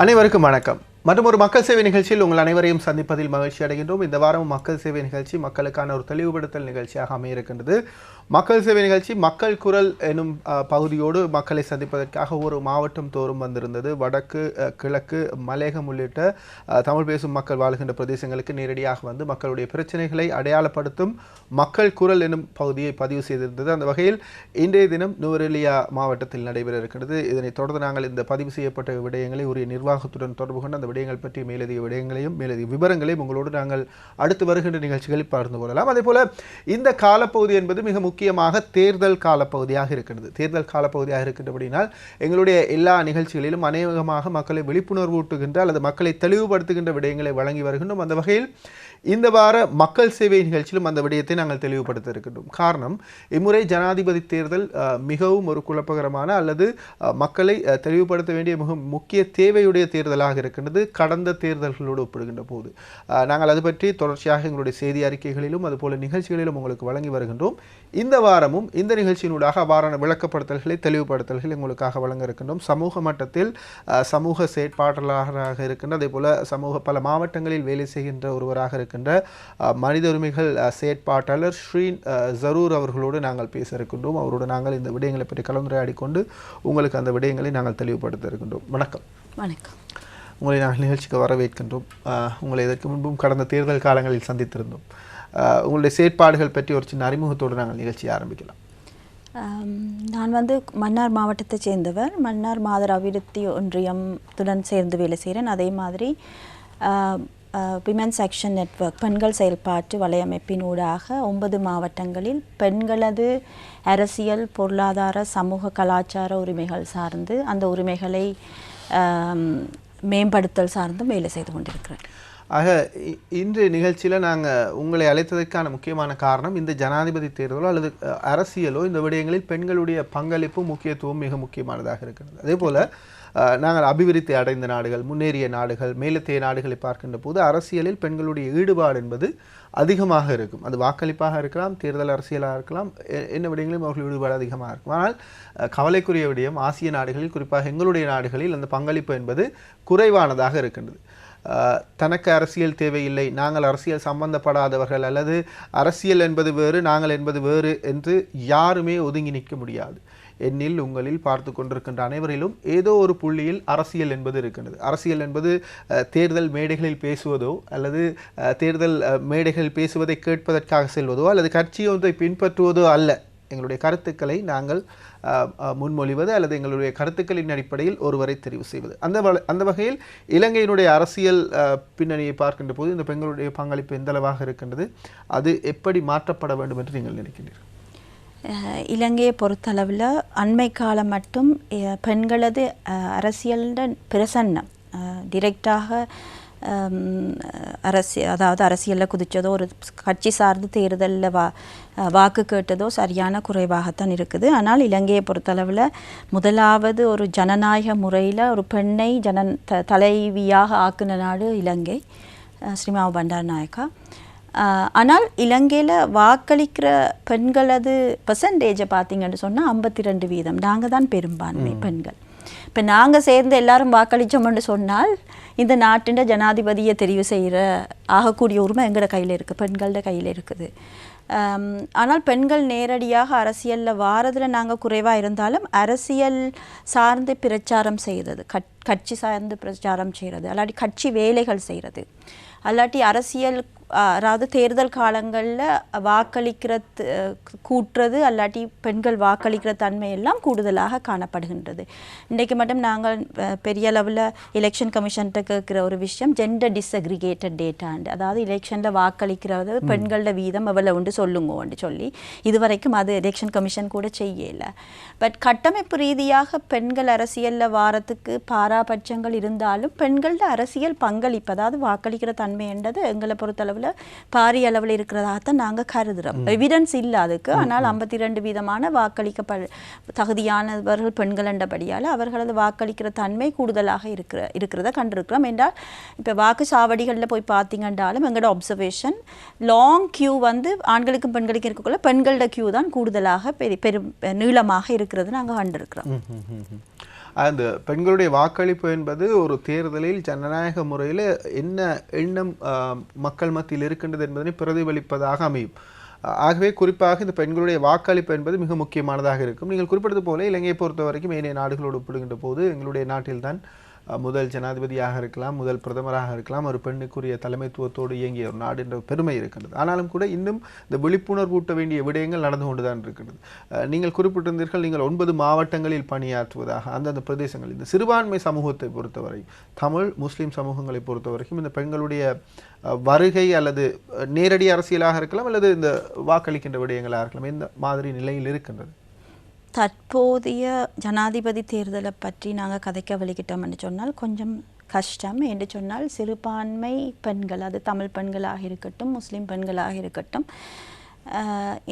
அனைவருக்கும் வணக்கம். மற்றும் ஒரு மக்கள் சேவை நிகழ்ச்சியில் உங்கள் அனைவரையும் சந்திப்பதில் மகிழ்ச்சி அடைகின்றோம். இந்த வாரம் மக்கள் சேவை நிகழ்ச்சி மக்களுக்கான ஒரு தெளிவுபடுத்தல் நிகழ்ச்சியாக அமைய இருக்கின்றது. மக்கள் சேவை நிகழ்ச்சி மக்கள் குரல் எனும் பகுதியோடு மக்களை சந்திப்பதற்காக ஒரு மாவட்டம் தோறும் வந்திருந்தது. வடக்கு, கிழக்கு, மலையகம் உள்ளிட்ட தமிழ் பேசும் மக்கள் வாழ்கின்ற பிரதேசங்களுக்கு நேரடியாக வந்து மக்களுடைய பிரச்சனைகளை அடையாளப்படுத்தும் மக்கள் குரல் எனும் பகுதியை பதிவு செய்திருந்தது. அந்த வகையில் இன்றைய தினம் நுவரெலியா மாவட்டத்தில் நடைபெற இருக்கின்றது. இதனைத் தொடர்ந்து நாங்கள் இந்த பதிவு செய்யப்பட்ட விடயங்களை உரிய நிர்வாகத்துடன் தொடர்பு கொண்டு அந்த விடயங்கள் பற்றி மேலதிக விடயங்களையும் மேலதிக விவரங்களையும் உங்களோடு நாங்கள் அடுத்து வருகின்ற நிகழ்ச்சிகளில் பகிர்ந்து கொள்ளலாம். அதே போல இந்த காலப்பகுதி என்பது மிக முக்கியமாக தேர்தல் காலப்பகுதியாக இருக்கிறது. தேர்தல் காலப்பகுதியாக இருக்கின்றபடினால் எங்களுடைய எல்லா நிகழ்ச்சிகளிலும் அநேகமாக மக்களை விழிப்புணர்வு ஊட்டுகின்ற அல்லது மக்களை தெளிவுபடுத்துகின்ற விடயங்களை வழங்கி வருகின்றோம். அந்த வகையில் இந்த வார மக்கள் சேவை நிகழ்ச்சியிலும் அந்த விடயத்தை நாங்கள் தெளிவுபடுத்த இருக்கின்றோம். காரணம், இம்முறை ஜனாதிபதி தேர்தல் மிகவும் ஒரு குழப்பகரமான அல்லது மக்களை தெளிவுபடுத்த வேண்டிய மிக முக்கிய தேவையுடைய தேர்தலாக இருக்கின்றது கடந்த தேர்தல்களோடு ஒப்பிடுகின்ற போது. நாங்கள் அது பற்றி தொடர்ச்சியாக எங்களுடைய செய்தி அறிக்கைகளிலும் அதுபோல நிகழ்ச்சிகளிலும் உங்களுக்கு வழங்கி வருகின்றோம். இந்த வாரமும் இந்த நிகழ்ச்சியினூடாக அவ்வாறான விளக்கப்படுத்தல்களை தெளிவுபடுத்தல்களை உங்களுக்காக வழங்க இருக்கின்றோம். சமூக மட்டத்தில் சமூக செயற்பாட்டாளராக இருக்கின்ற அதே போல பல மாவட்டங்களில் வேலை செய்கின்ற ஒருவராக இருக்கின்ற மனித உரிமைகள் செயற்பாட்டாளர் ஸ்ரீன் ஜரூர் அவர்களோடு நாங்கள் பேச இருக்கின்றோம். அவரோடு நாங்கள் இந்த விடயங்களை பற்றி கலந்துரையாடி கொண்டு உங்களுக்கு அந்த விடயங்களை நாங்கள் தெளிவுபடுத்த இருக்கின்றோம். வணக்கம். வணக்கம். உங்களை நாங்கள் நிகழ்ச்சிக்கு வரவேற்கின்றோம். உங்களை இதற்கு முன்பும் கடந்த தேர்தல் காலங்களில் சந்தித்திருந்தோம். உங்களுடைய செயற்பாடுகள் பற்றி ஒரு சின்ன அறிமுகத்தோடு நாங்கள் நிகழ்ச்சியை ஆரம்பிக்கலாம். நான் மன்னார் மாவட்டத்தை சேர்ந்தவர். மன்னார் மாதர் அபிவிருத்தி ஒன்றியத்துடன் சேர்ந்து வேலை செய்கிறேன். அதே மாதிரி விமென்ஸ் ஆக்ஷன் நெட்வொர்க் பெண்கள் செயல்பாட்டு வலையமைப்பின் ஊடாக 9 மாவட்டங்களில் பெண்களது அரசியல், பொருளாதார, சமூக, கலாச்சார உரிமைகள் சார்ந்து அந்த உரிமைகளை மேம்படுத்தல் சார்ந்தும் வேலை செய்து கொண்டிருக்கிறேன். ஆக இன்று நிகழ்ச்சியில் நாங்கள் உங்களை அழைத்ததற்கான முக்கியமான காரணம், இந்த ஜனாதிபதி தேர்தலோ அல்லது அரசியலோ இந்த விடயங்களில் பெண்களுடைய பங்களிப்பு முக்கியத்துவம் மிக முக்கியமானதாக இருக்கிறது. அதே போல் நாங்கள் அபிவிருத்தி அடைந்த நாடுகள், முன்னேறிய நாடுகள், மேலத்தைய நாடுகளை பார்க்கின்ற போது அரசியலில் பெண்களுடைய ஈடுபாடு என்பது அதிகமாக இருக்கும். அது வாக்களிப்பாக இருக்கலாம், தேர்தல் அரசியலாக இருக்கலாம், என்ன விடயங்களும் அவர்கள் ஈடுபாடு அதிகமாக இருக்கும். ஆனால் கவலைக்குரிய விடயம், ஆசிய நாடுகளில் குறிப்பாக எங்களுடைய நாடுகளில் அந்த பங்களிப்பு என்பது குறைவானதாக இருக்கின்றது. தனக்கு அரசியல் தேவையில்லை, நாங்கள் அரசியல் சம்பந்தப்படாதவர்கள் அல்லது அரசியல் என்பது வேறு, நாங்கள் என்பது வேறு என்று யாருமே ஒதுங்கி நிற்க முடியாது. என்னில் உங்களில் பார்த்து கொண்டிருக்கின்ற அனைவரிலும் ஏதோ ஒரு புள்ளியில் அரசியல் என்பது இருக்கின்றது. அரசியல் என்பது தேர்தல் மேடைகளில் பேசுவதோ அல்லது தேர்தல் மேடைகளில் பேசுவதை கேட்பதற்காக செல்வதோ அல்லது கட்சி ஒன்றை பின்பற்றுவதோ அல்ல. எங்களுடைய கருத்துக்களை நாங்கள் முன்மொழிவது அல்லது எங்களுடைய கருத்துக்களின் அடிப்படையில் ஒருவரை தெரிவு செய்வது. அந்த வகையில் இலங்கையினுடைய அரசியல் பின்னணியை பார்க்கின்ற போது இந்த பெண்களுடைய பங்களிப்பு எந்தளவாக இருக்கின்றது, அது எப்படி மாற்றப்பட வேண்டும் என்று நீங்கள் நினைக்கின்றீர்கள்? இலங்கையை பொறுத்தளவில் அண்மை காலம் மட்டும் பெண்களது அரசியலின் பிரசன்னம் டிரெக்டாக அரசியலில் குதித்ததோ ஒரு கட்சி சார்ந்து தேர்தலில் வாக்கு கேட்டதோ சரியான குறைவாகத்தான் இருக்குது. ஆனால் இலங்கையை பொறுத்தளவில் முதலாவது ஒரு ஜனநாயக முறையில் ஒரு பெண்ணை தலைவியாக ஆக்கின நாடு இலங்கை, ஸ்ரீமாவோ பண்டாரநாயக்கா. ஆனால் இலங்கையில் வாக்களிக்கிற பெண்களது பெர்சன்டேஜை பார்த்தீங்கன்னு சொன்னால் 52%. நாங்கள் தான் பெரும்பான்மை பெண்கள். இப்போ நாங்கள் சேர்ந்து எல்லாரும் வாக்களித்தோம்னு சொன்னால் இந்த நாட்டின் ஜனாதிபதியை தெரிவு செய்கிற ஆகக்கூடிய உரிமை எங்களோட கையில் இருக்குது, பெண்களோட கையில் இருக்குது. ஆனால் பெண்கள் நேரடியாக அரசியலில் வாரதில் நாங்கள் குறைவாக இருந்தாலும் அரசியல் சார்ந்து பிரச்சாரம் செய்கிறது, கட்சி சார்ந்து பிரச்சாரம் செய்கிறது, அல்லாட்டி கட்சி வேலைகள் செய்கிறது, அல்லாட்டி அரசியல் அதாவது தேர்தல் காலங்களில் வாக்களிக்கிறது கூட்டுறது அல்லாட்டி பெண்கள் வாக்களிக்கிற தன்மை எல்லாம் கூடுதலாக காணப்படுகின்றது. இன்றைக்கு மட்டும் நாங்கள் பெரிய அளவில் எலெக்ஷன் கமிஷன்கிட்ட கேட்குற ஒரு விஷயம் ஜெண்டர் டிஸ்அக்ரிகேட்டட் டேட்டாண்டு, அதாவது எலெக்ஷனில் வாக்களிக்கிறது பெண்களோட வீதம் எவ்வளோ உண்டு சொல்லுங்கன்னு சொல்லி இதுவரைக்கும் அது எலெக்ஷன் கமிஷன் கூட செய்யலை. பட் கட்டமைப்பு ரீதியாக பெண்கள் அரசியலில் வாரத்துக்கு பாராபட்சங்கள் இருந்தாலும் பெண்களோட அரசியல் பங்களிப்பு அதாவது வாக்களிக்கிற தன்மை என்றது எங்களை பொறுத்தளவு பாரிய அளவில் இருக்கிறதாகத்தான் நாங்கள் கருதுகிறோம். எவிடன்ஸ் இல்லை அதுக்கு. ஆனால் 52% வாக்களிக்க தகுதியானவர்கள் பெண்கள் என்றபடியால் அவர்களது வாக்களிக்கிற தன்மை கூடுதலாக இருக்கிறத கண்டிருக்கிறோம். என்றால் இப்போ வாக்கு சாவடிகளில் போய் பார்த்தீங்கன்றாலும் எங்களோட அப்சர்வேஷன் லாங் கியூ ஆண்களுக்கும் பெண்களுக்கும் இருக்கக்குள்ள பெண்களோட கியூ தான் கூடுதலாக பெரும் நீளமாக இருக்கிறது நாங்கள் கண்டிருக்கிறோம். அந்த பெண்களுடைய வாக்களிப்பு என்பது ஒரு தேர்தலில் ஜனநாயக முறையில் என்ன எண்ணம் மக்கள் மத்தியில் இருக்கின்றது என்பதனை பிரதிபலிப்பதாக அமையும். ஆகவே குறிப்பாக இந்த பெண்களுடைய வாக்களிப்பு என்பது மிக முக்கியமானதாக இருக்கும். நீங்கள் குறிப்பிட்டது போல இலங்கையை பொறுத்த வரைக்கும் ஏனைய நாடுகளோடு ஒப்பிடுகின்ற போது எங்களுடைய நாட்டில்தான் முதல் ஜனாதிபதியாக இருக்கலாம், முதல் பிரதமராக இருக்கலாம், ஒரு பெண்ணுக்குரிய தலைமைத்துவத்தோடு இயங்கிய ஒரு நாடு என்ற பெருமை இருக்கின்றது. ஆனாலும் கூட இன்னும் இந்த விழிப்புணர்வூட்ட வேண்டிய விடயங்கள் நடந்து கொண்டுதான் இருக்கின்றது. நீங்கள் குறிப்பிட்டிருந்தீர்கள், நீங்கள் 9 மாவட்டங்களில் பணியாற்றுவதாக. அந்தந்த பிரதேசங்கள் இந்த சிறுபான்மை சமூகத்தை பொறுத்தவரை, தமிழ் முஸ்லீம் சமூகங்களை பொறுத்தவரைக்கும் இந்த பெண்களுடைய வருகை அல்லது நேரடி அரசியலாக இருக்கலாம் அல்லது இந்த வாக்களிக்கின்ற விடயங்களாக இருக்கலாம், எந்த மாதிரி நிலையில் இருக்கின்றது? தற்போதைய ஜனாதிபதி தேர்தலை பற்றி நாங்கள் கதைக்க வலிக்கிட்டோம் என்று சொன்னால் கொஞ்சம் கஷ்டம். என்று சொன்னால் சிறுபான்மை பெண்கள், அது தமிழ் பெண்களாக இருக்கட்டும், முஸ்லீம் பெண்களாக இருக்கட்டும்,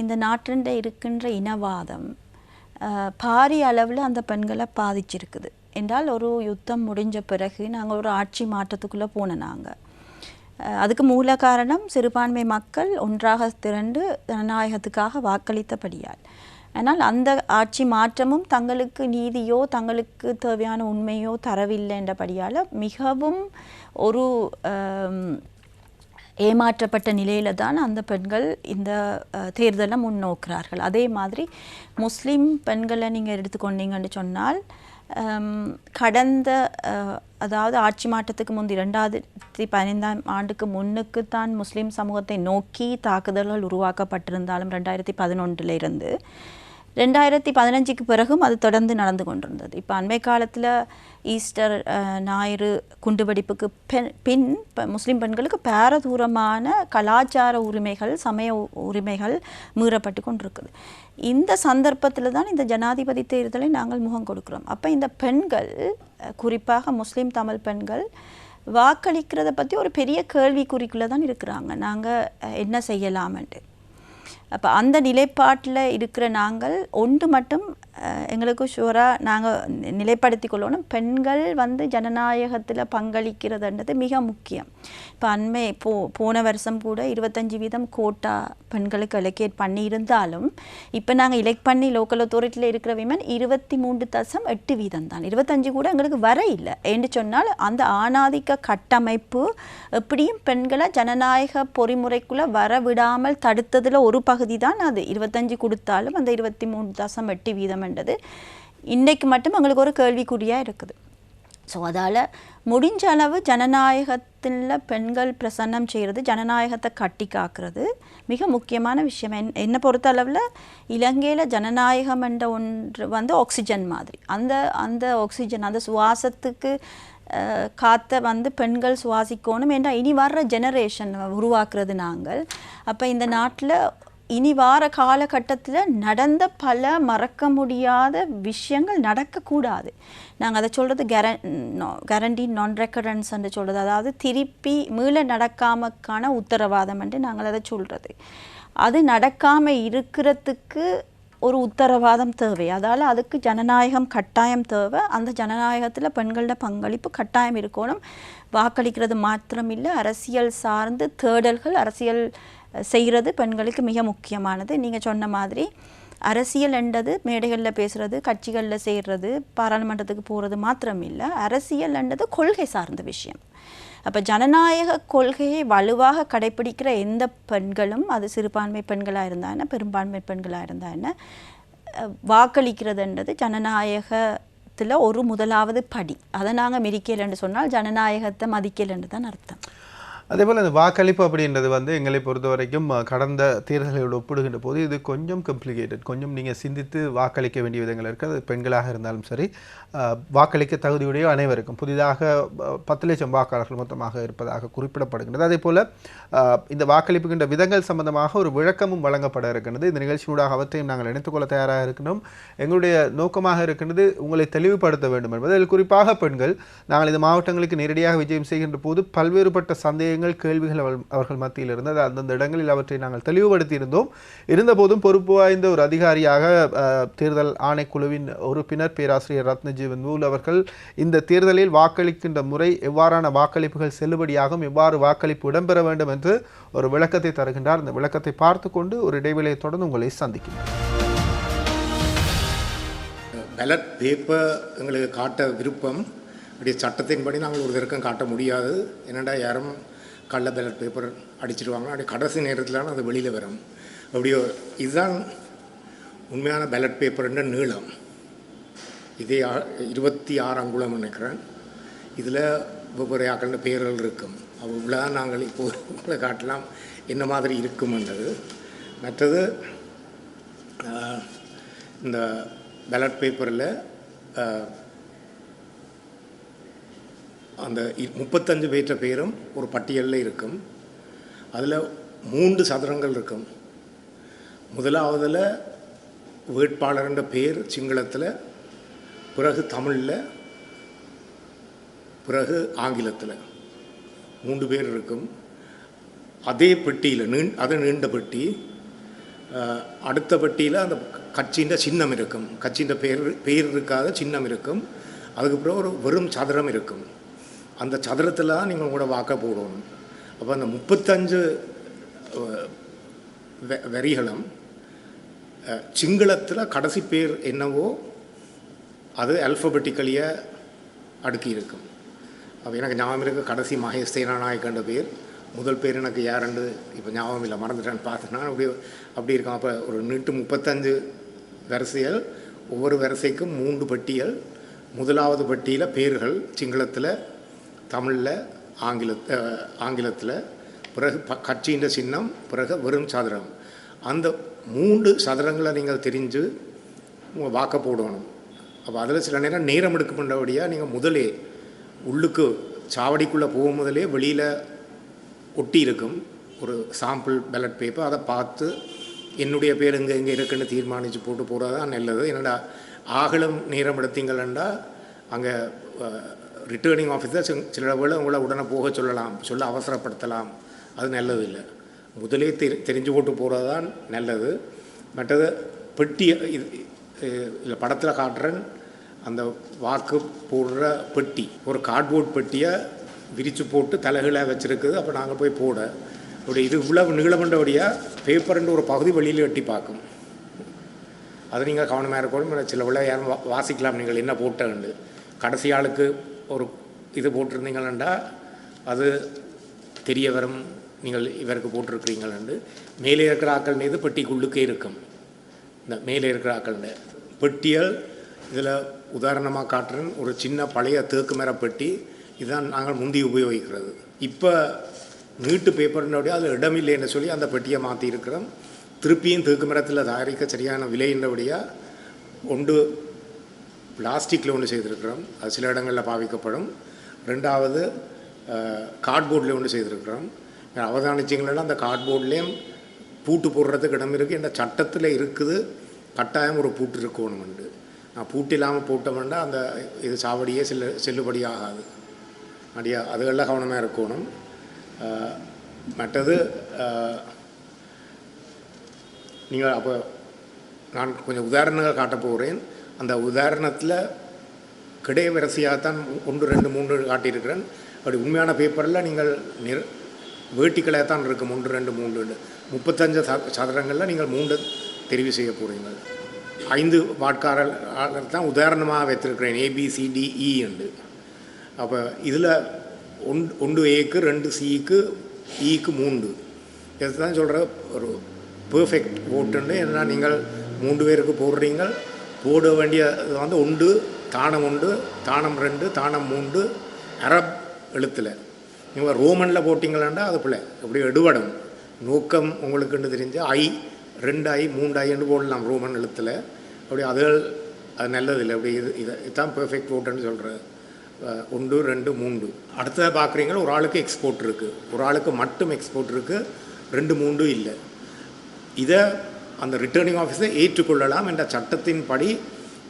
இந்த நாட்டில் இருக்கின்ற இனவாதம் பாரிய அளவில் அந்த பெண்களை பாதிச்சிருக்குது. என்றால் ஒரு யுத்தம் முடிஞ்ச பிறகு நாங்கள் ஒரு ஆட்சி மாற்றத்துக்குள்ளே போனோம். நாங்கள் அதுக்கு மூல காரணம் சிறுபான்மை மக்கள் ஒன்றாக திரண்டு ஜனநாயகத்துக்காக வாக்களித்தபடியால். ஆனால் அந்த ஆட்சி மாற்றமும் தங்களுக்கு நீதியோ தங்களுக்கு தேவையான உண்மையோ தரவில்லை என்றபடியால் மிகவும் ஒரு ஏமாற்றப்பட்ட நிலையில தான் அந்த பெண்கள் இந்த தேர்தலை முன்னோக்குறார்கள். அதே மாதிரி முஸ்லீம் பெண்களை நீங்கள் எடுத்துக்கொண்டீங்கன்னு சொன்னால் கடந்த அதாவது ஆட்சி மாற்றத்துக்கு முந்தி 2015ஆம் ஆண்டுக்கு முன்னுக்குத்தான் முஸ்லீம் சமூகத்தை நோக்கி தாக்குதல்கள் உருவாக்கப்பட்டிருந்தாலும் 2011 இருந்து 2015க்கு பிறகும் அது தொடர்ந்து நடந்து கொண்டிருந்தது. இப்போ அண்மை காலத்தில் ஈஸ்டர் ஞாயிறு குண்டுவெடிப்புக்கு பின் முஸ்லீம் பெண்களுக்கு பாரதூரமான கலாச்சார உரிமைகள், சமய உரிமைகள் மீறப்பட்டு கொண்டிருக்குது. இந்த சந்தர்ப்பத்தில் தான் இந்த ஜனாதிபதி தேர்தலை நாங்கள் முகம் கொடுக்கிறோம். அப்போ இந்த பெண்கள், குறிப்பாக முஸ்லீம் தமிழ் பெண்கள் வாக்களிக்கிறத பற்றி ஒரு பெரிய கேள்விக்குறிக்குள்ளே தான் இருக்கிறாங்க. நாங்கள் என்ன செய்யலாம்ன்ட்டு. அப்போ அந்த நிலைப்பாட்டில் இருக்கிற நாங்கள் ஒன்று மட்டும் எங்களுக்கு ஷுவராக நாங்கள் நிலைப்படுத்தி கொள்ளணும், பெண்கள் ஜனநாயகத்தில் பங்களிக்கிறதுன்றது மிக முக்கியம். இப்போ போன வருஷம் கூட 25% கோட்டா பெண்களுக்கு அலோகேட் பண்ணியிருந்தாலும் இப்போ நாங்கள் எலெக்ட் பண்ணி லோக்கல் அத்தாரிட்டியில் இருக்கிற விமன் 23.8% தான். 25 கூட எங்களுக்கு வர இல்லை. என்று சொன்னால் அந்த ஆணாதிக்க கட்டமைப்பு எப்படியும் பெண்களை ஜனநாயக பொறிமுறைக்குள்ளே வரவிடாமல் தடுத்ததில் ஒரு பகுதி தான் அது. 25 கொடுத்தாலும் அந்த 23.8% இன்றைக்கு மட்டும் எங்களுக்கு ஒரு கேள்விக்குறியாக இருக்குது. ஸோ அதால் முடிஞ்ச அளவு ஜனநாயகத்தில் பெண்கள் பிரசன்னம் செய்கிறது, ஜனநாயகத்தை கட்டி காக்கிறது மிக முக்கியமான விஷயம். என்னை பொறுத்த அளவில் இலங்கையில் ஜனநாயகம் என்ற ஒன்று ஆக்சிஜன் மாதிரி. அந்த ஆக்சிஜன், அந்த சுவாசத்துக்கு காற்றை பெண்கள் சுவாசிக்கணும் என்ற இனி வர்ற ஜெனரேஷன் உருவாக்குறது நாங்கள். அப்போ இந்த நாட்டில் இனி வார காலகட்டத்தில் நடந்த பல மறக்க முடியாத விஷயங்கள் நடக்கக்கூடாது. நாங்கள் அதை சொல்கிறது கேரண்டி நான் ரெக்கரன்ஸ் என்று சொல்கிறது, அதாவது திருப்பி மீள நடக்காமக்கான உத்தரவாதம் என்று நாங்கள் அதை சொல்கிறது. அது நடக்காமல் இருக்கிறதுக்கு ஒரு உத்தரவாதம் தேவை. அதால் அதுக்கு ஜனநாயகம் கட்டாயம் தேவை. அந்த ஜனநாயகத்தில் பெண்களோட பங்களிப்பு கட்டாயம் இருக்கணும். வாக்களிக்கிறது மாத்திரமில்லை, அரசியல் சார்ந்து தேடல்கள், அரசியல் செய்கிறது பெண்களுக்கு மிக முக்கியமானது. நீங்கள் சொன்ன மாதிரி அரசியல் என்றது மேடைகளில் பேசுகிறது, கட்சிகளில் செய்கிறது, பாராளுமன்றத்துக்கு போகிறது மாத்திரம் இல்லை. அரசியல் என்றது கொள்கை சார்ந்த விஷயம். அப்போ ஜனநாயக கொள்கையை வலுவாக கடைப்பிடிக்கிற எந்த பெண்களும், அது சிறுபான்மை பெண்களாக இருந்தா என்ன, பெரும்பான்மை பெண்களாக இருந்தா என்ன, வாக்களிக்கிறதுன்றது ஜனநாயகத்தில் ஒரு முதலாவது படி. அதை நாங்கள் மிதிக்கலைன்னு சொன்னால் ஜனநாயகத்தை மதிக்கலைன்னு தான் அர்த்தம். அதேபோல் இந்த வாக்களிப்பு அப்படின்றது எங்களை பொறுத்த வரைக்கும் கடந்த தேர்தல்களோடு ஒப்பிடுகின்ற போது இது கொஞ்சம் கம்ப்ளிகேட்டட். கொஞ்சம் நீங்கள் சிந்தித்து வாக்களிக்க வேண்டிய விதங்கள் இருக்குது. அது பெண்களாக இருந்தாலும் சரி, வாக்களிக்க தகுதியுடைய அனைவருக்கும். புதிதாக 10 லட்சம் வாக்காளர்கள் மொத்தமாக இருப்பதாக குறிப்பிடப்படுகின்றது. அதே போல் இந்த வாக்களிப்புகின்ற விதங்கள் சம்பந்தமாக ஒரு விளக்கமும் வழங்கப்பட இருக்கின்றது. இந்த நிகழ்ச்சியூடாக அவற்றையும் நாங்கள் இணைத்துக்கொள்ள தயாராக இருக்கின்றோம். எங்களுடைய நோக்கமாக இருக்கின்றது உங்களை தெளிவுபடுத்த வேண்டும் என்பது. அதில் குறிப்பாக பெண்கள், நாங்கள் இந்த மாவட்டங்களுக்கு நேரடியாக விஜயம் செய்கின்ற போது பல்வேறுபட்ட சந்தேகங்கள், கேள்விகள் அவர்கள் மத்தியில் இருந்தது. அந்தந்த இடங்களில் அவற்றை நாங்கள் தெளிவுபடுத்தி இருந்தோம். இருந்தபோதும் பொறுப்பு வாய்ந்த ஒரு அதிகாரியாக தேர்தல் ஆணைக்குழுவின் உறுப்பினர் பேராசிரியர் ரத்னஜீவன் நூல் அவர்கள் இந்த தேர்தலில் வாக்களிக்கின்ற முறை, எவ்வாறான வாக்களிப்புகள் செல்லுபடியாகும், எவ்வாறு வாக்களிப்பு இடம்பெற வேண்டும் என்று ஒரு விளக்கத்தை தருகின்றார். இந்த விளக்கத்தை பார்த்து கொண்டு ஒரு இடைவெளியை தொடர்ந்து உங்களை சந்திக்கிறேன். பேலட் பேப்பர் எங்களுக்கு காட்ட விருப்பம். அப்படி சட்டத்தின்படி நாங்கள் ஒரு தருக்கம் காட்ட முடியாது. என்னடா யாரும் கள்ள பேலட் பேப்பர் அடிச்சிடுவாங்க. அப்படி கடைசி நேரத்தில் அது வெளியில் வரும். அப்படியோ இதுதான் உண்மையான பேலட் பேப்பர்ன்ற நீளம். இதே 26 அங்குலம் நினைக்கிறேன். இதில் ஒவ்வொரு ஆக்கள பேர்கள் இருக்கும். அவ்வளோ நாங்கள் இப்போ காட்டலாம் என்ன மாதிரி இருக்கும்ன்றது. மற்றது இந்த பேலட் பேப்பரில் அந்த 35 பேற்ற பேரும் ஒரு பட்டியலில் இருக்கும். அதில் 3 சதுரங்கள் இருக்கும். முதலாவதில் வேட்பாளர்ன்ற பேர் சிங்களத்தில், பிறகு தமிழில், பிறகு ஆங்கிலத்தில் 3 பேர் இருக்கும். அதே பெட்டியில் அது நீண்ட பெட்டி. அடுத்த பெட்டியில் அந்த கட்சியின் சின்னம் இருக்கும். கட்சியின் பேர் இருக்காத சின்னம் இருக்கும். அதுக்கப்புறம் ஒரு வெறும் சதுரம் இருக்கும். அந்த சதுரத்தில் தான் நீங்கள் கூட வாக்க போடணும். அப்போ அந்த 35 வரிகளும் சிங்களத்தில் கடைசி பேர் என்னவோ அது ஆல்ஃபபெட்டிக்கலியே அடுக்கி இருக்கும். அப்போ எனக்கு ஞாபகம் இருக்குது, கடைசி மகேஷ் சேனாநாயக்கன்ற பேர். முதல் பேர் எனக்கு யாருண்டு இப்போ ஞாபகம் இல்லை, மறந்துட்டேன்னு பார்த்தேன்னா அப்படி இருக்கும். அப்போ ஒரு 35 வரிசைகள், ஒவ்வொரு வரிசைக்கும் 3 பட்டியல். முதலாவது பட்டியில் பேர்கள் சிங்களத்தில், தமிழில், ஆங்கிலத்தில், பிறகு கட்சியின் சின்னம், பிறகு வெறும் சதுரம். அந்த 3 சதுரங்களை நீங்கள் தெரிஞ்சு வாக்க போடணும். அப்போ அதில் சில நேரம் எடுக்க பண்ணுறபடியாக நீங்கள் முதலே உள்ளுக்கு சாவடிக்குள்ளே போகும் முதலே வெளியில் ஒட்டி இருக்கும் ஒரு சாம்பிள் பேலட் பேப்பர். அதை பார்த்து என்னுடைய பேர் எங்கே இருக்குன்னு தீர்மானித்து போட்டு போகிறது தான் நல்லது. என்னடா ஆகலம் நேரம் எடுத்தீங்களா அங்கே ரிட்டர்னிங் ஆஃபீஸர் சில வேளை உங்களை உடனே போக சொல்ல அவசரப்படுத்தலாம். அது நல்லது இல்லை. முதலே தெரிஞ்சு போட்டு போகிறது தான் நல்லது. மற்றது பெட்டி இல்லை படத்தில் காட்டுறேன், அந்த வாக்கு போடுற பெட்டி ஒரு கார்ட்போர்ட் பெட்டியை விரித்து போட்டு தலைகளாக வச்சுருக்குது. அப்போ நாங்கள் போய் போட அப்படி இது இவ்வளவு நீளமண்டபடியாக பேப்பர்ன்ற ஒரு பகுதி வெளியில் வெட்டி பார்க்கும். அது நீங்கள் கவனமாக இருக்கணும். சில உள்ள யாரும் வாசிக்கலாம் நீங்கள் என்ன போட்டேன்னு. கடைசி ஆளுக்கு ஒரு இது போட்டிருந்தீங்களா அது தெரிய வரும் நீங்கள் இவருக்கு போட்டிருக்கிறீங்களு. மேலே இருக்கிற ஆக்கள் மீது பெட்டிக்குள்ளுக்கே இருக்கும். இந்த மேலே இருக்கிற ஆக்கள் பெட்டியல் இதில் உதாரணமாக காட்டுறேன். ஒரு சின்ன பழைய தேக்கு மர பெட்டி. இதுதான் நாங்கள் முந்தி உபயோகிக்கிறது. இப்போ நீட்டு பேப்பர்னுடைய அதில் இடமில்லைன்னு சொல்லி அந்த பெட்டியை மாற்றி இருக்கிறோம். திருப்பியும் தேக்கு மரத்தில் தயாரிக்க சரியான விலைன்றபடியாக ஒன்று பிளாஸ்டிக்கில் ஒன்று செய்திருக்கிறோம். அது சில இடங்களில் பாவிக்கப்படும். ரெண்டாவது கார்ட்போர்டில் ஒன்று செய்திருக்கிறோம். அவதானிச்சிங்களா அந்த கார்ட்போர்ட்லேயும் பூட்டு போடுறதுக்கு இடம் இருக்குது. இந்த சட்டத்தில் இருக்குது கட்டாயம் ஒரு பூட்டு இருக்கணும்ண்டு. நான் பூட்டு இல்லாமல் போட்டோம்னா அந்த இது சாவடியே செல்லுபடி ஆகாது. அப்படியா அதுகளில் கவனமாக இருக்கணும். மற்றது நீங்கள் அப்போ நான் கொஞ்சம் உதாரணங்கள் காட்ட போகிறேன். அந்த உதாரணத்தில் கிடை வரிசையாகத்தான் 1 2 3 காட்டியிருக்கிறேன். அப்படி உண்மையான பேப்பரில் நீங்கள் வேட்டிக்களையாக தான் இருக்கும் 1 2 3 35 சதுரங்களில் நீங்கள் 3 தெரிவு செய்ய போகிறீங்க. 5 வாட்காரர் தான் உதாரணமாக வைத்திருக்கிறேன். ABCDE உண்டு. அப்போ இதில் 1 ஏக்கு 2 சிக்கு ஈக்கு 3 இதுதான் சொல்கிற ஒரு பெர்ஃபெக்ட் ஓட்டுன்னு. ஏன்னா நீங்கள் 3 பேருக்கு போடுறீங்க. போட வேண்டிய வந்து 1 தானம் 1 தானம் 2 தானம் 3 அரப் எழுத்தில். நீங்கள் ரோமனில் போட்டிங்களா அது பிள்ளை அப்படி எடுபடும். நோக்கம் உங்களுக்குன்னு தெரிஞ்சு I 2 I 3 I என்று போடலாம் ரோமன் எழுத்தில். அப்படி அது நல்லதில்லை. அப்படி இதுதான் பெர்ஃபெக்ட் ஓட்டுன்னு சொல்கிறேன். 1 2 3 அடுத்ததாக பார்க்குறீங்கன்னா ஒரு ஆளுக்கு எக்ஸ்போர்ட் இருக்குது, ஒரு ஆளுக்கு மட்டும் எக்ஸ்போர்ட் இருக்குது, 2 3 இல்லை. இதை அந்த ரிட்டர்னிங் ஆஃபீஸை ஏற்றுக்கொள்ளலாம் என்ற சட்டத்தின்படி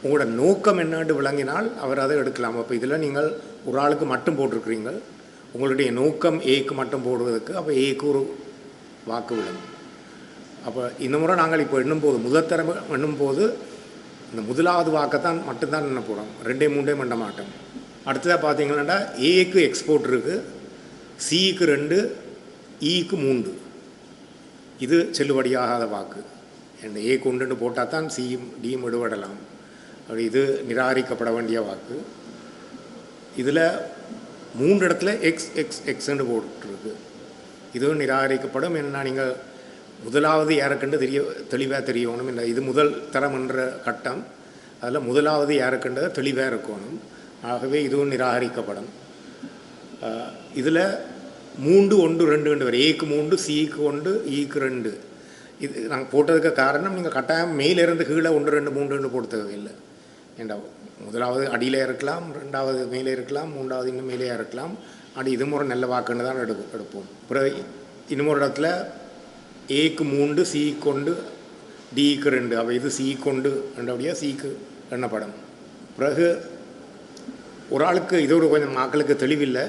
உங்களோட நோக்கம் என்னன்னு விளங்கினால் அவர் அதை எடுக்கலாம். அப்போ இதில் நீங்கள் ஒரு ஆளுக்கு மட்டும் போட்டிருக்கிறீங்க. உங்களுடைய நோக்கம் ஏக்கு மட்டும் போடுவதற்கு அப்போ ஏக்கு ஒரு வாக்கு விடும். அப்போ இந்த முறை நாங்கள் இப்போ எண்ணும்போது முதற்தரம் எண்ணும்போது இந்த முதலாவது வாக்கைத்தான் மட்டும்தான் என்ன போடும், 2 3 எண்ண மாட்டோம். அடுத்ததாக பார்த்தீங்கன்னா ஏக்கு எக்ஸ்போர்ட் இருக்குது, சிக்கு 2 ஈக்கு 3 இது செல்லுபடியாகாத வாக்கு. ஏக்கு 1 போட்டால் தான் சியும் டியும் விடுபடலாம். இது நிராகரிக்கப்பட வேண்டிய வாக்கு. இதில் 3 இடத்துல எக்ஸ்ன்னு போட்டுருக்கு. இதுவும் நிராகரிக்கப்படும். என்னென்னா நீங்கள் முதலாவது யாருக்கண்டு தெளிவாக தெரியணும். இல்லை, இது முதல் தரம் என்ற கட்டம். அதில் முதலாவது யாருக்கண்டதை தெளிவாக இருக்கணும். ஆகவே இதுவும் நிராகரிக்கப்படும். இதில் 3 1 2 வரை ஏக்கு 3 சிக்கு 1 ஈக்கு 2 இது நாங்கள் போட்டதுக்கு காரணம் நீங்கள் கட்டாயம் மேலிருந்து கீழே 1 2 3 போட தேவையில்லை. ஏண்டா முதலாவது அடியில் இருக்கலாம், 2வது மேலே இருக்கலாம், 3வது இன்னும் மேலே இருக்கலாம். அப்படி இது முறை நல்ல வாக்குன்னு தான் எடுப்போம். பிறகு இன்னொரு இடத்துல ஏக்கு 3 சிக்கு 1 டிக்கு 2 அப்போ இது சிக்கு 1 ரெண்டபடியாக சிக்கு எண்ணப்படும். பிறகு ஒரு ஆளுக்கு இது ஒரு கொஞ்சம் மக்களுக்கு தெளிவில்லை.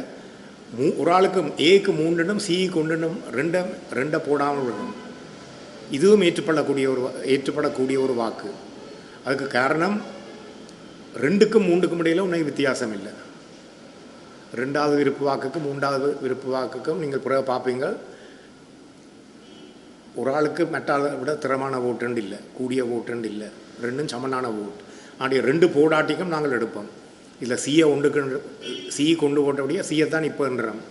ஒரு ஆளுக்கு ஏக்கு 3 சிக்கு 1 ரெண்டை போடாமல் விடணும். இதுவும் ஏற்றுப்படக்கூடிய ஒரு வாக்கு. அதுக்கு காரணம் 2க்கும் 3க்கும் இடையில் ஒன்றும் வித்தியாசம் இல்லை. 2வது விருப்பு வாக்குக்கும் 3வது விருப்பு வாக்குக்கும் நீங்கள் பிறகு பார்ப்பீங்க, ஒரு ஆளுக்கு மெட்டாளை விட திறமான ஓட்டுண்டு இல்லை, கூடிய ஓட்டுண்டு இல்லை, 2ம் சமனான ஓட்டு. அப்படி 2 போடாட்டிக்கும் நாங்கள் எடுப்போம். இதில் சி கொண்டு போட்டபடியே சியை தான் இப்போன்றோம்.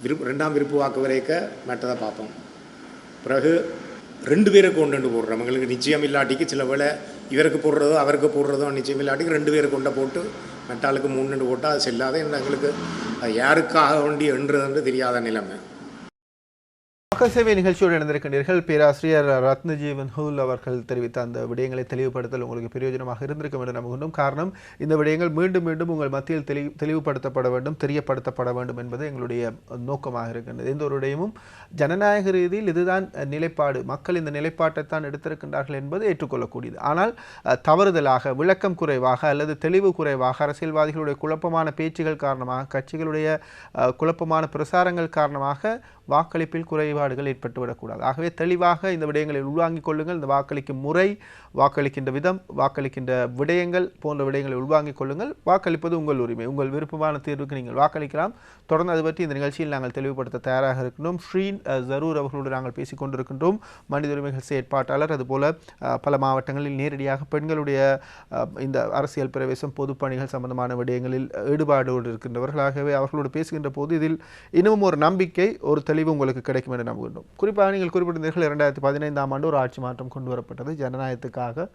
2ஆம் விருப்பு வாக்கு வரைக்க மெட்டதை பார்ப்போம். பிறகு 2 பேருக்கு கொண்டு போடுறோம். எங்களுக்கு நிச்சயம் இல்லாட்டிக்கு சில வேளை இவருக்கு போடுறதோ அவருக்கு போடுறதோ நிச்சயம் இல்லாட்டிக்கு 2 பேருக்கு கொண்ட போட்டு மெட்டாளுக்கு 3 போட்டால் அது செல்லாத. எங்களுக்கு அது யாருக்காக வேண்டி என்றது தெரியாத நிலைமை. மக்கள் சேவை நிகழ்ச்சியோடு இணைந்திருக்கின்றீர்கள். பேராசிரியர் ரத்னஜீவன் ஹூல் அவர்கள் தெரிவித்த அந்த விடயங்களை தெளிவுபடுத்தல் உங்களுக்கு பிரயோஜனமாக இருந்திருக்கும் என்று நம்புகின்றோம். காரணம், இந்த விடயங்கள் மீண்டும் மீண்டும் உங்கள் மத்தியில் தெளிவுபடுத்தப்பட வேண்டும், தெரியப்படுத்தப்பட வேண்டும் என்பது எங்களுடைய நோக்கமாக இருக்கின்றது. எந்த ஒரு விடயமும் ஜனநாயக ரீதியில் இதுதான் நிலைப்பாடு, மக்கள் இந்த நிலைப்பாட்டைத்தான் எடுத்திருக்கின்றார்கள் என்பது ஏற்றுக்கொள்ளக்கூடியது. ஆனால் தவறுதலாக, விளக்கம் குறைவாக அல்லது தெளிவு குறைவாக, அரசியல்வாதிகளுடைய குழப்பமான பேச்சுகள் காரணமாக, கட்சிகளுடைய குழப்பமான பிரசாரங்கள் காரணமாக வாக்களிப்பில் குறைபாடுகள் ஏற்பட்டுவிடக்கூடாது. ஆகவே தெளிவாக இந்த விடயங்களை உள்வாங்கிக் கொள்ளுங்கள். இந்த வாக்களிக்கும் முறை, வாக்களிக்கின்ற விதம், வாக்களிக்கின்ற விடயங்கள் போன்ற விடயங்களை உள்வாங்கிக் கொள்ளுங்கள். வாக்களிப்பது உங்கள் உரிமை. உங்கள் விருப்பமான தீர்வுக்கு நீங்கள் வாக்களிக்கலாம். தொடர்ந்து அது பற்றி இந்த நிகழ்ச்சியில் நாங்கள் தெளிவுபடுத்த தயாராக இருக்கின்றோம். ஸ்ரீன் ஜரூர் அவர்களோடு நாங்கள் பேசிக் கொண்டிருக்கின்றோம். மனித உரிமைகள் செயற்பாட்டாளர். அதுபோல பல மாவட்டங்களில் நேரடியாக பெண்களுடைய இந்த அரசியல் பிரவேசம், பொதுப்பணிகள் சம்பந்தமான விடயங்களில் ஈடுபாடோடு இருக்கின்றவர்கள். ஆகவே அவர்களோடு பேசுகின்ற போது இதில் இன்னும் ஒரு நம்பிக்கை, ஒரு தெளிவு உங்களுக்கு கிடைக்கும் என்று நம்புகின்றோம். குறிப்பாக நீங்கள் குறிப்பிட்டிருந்தீர்கள் 2015ஆம் ஆண்டு ஒரு ஆட்சி மாற்றம் கொண்டு வரப்பட்டது. ஜனநாயகத்துக்காக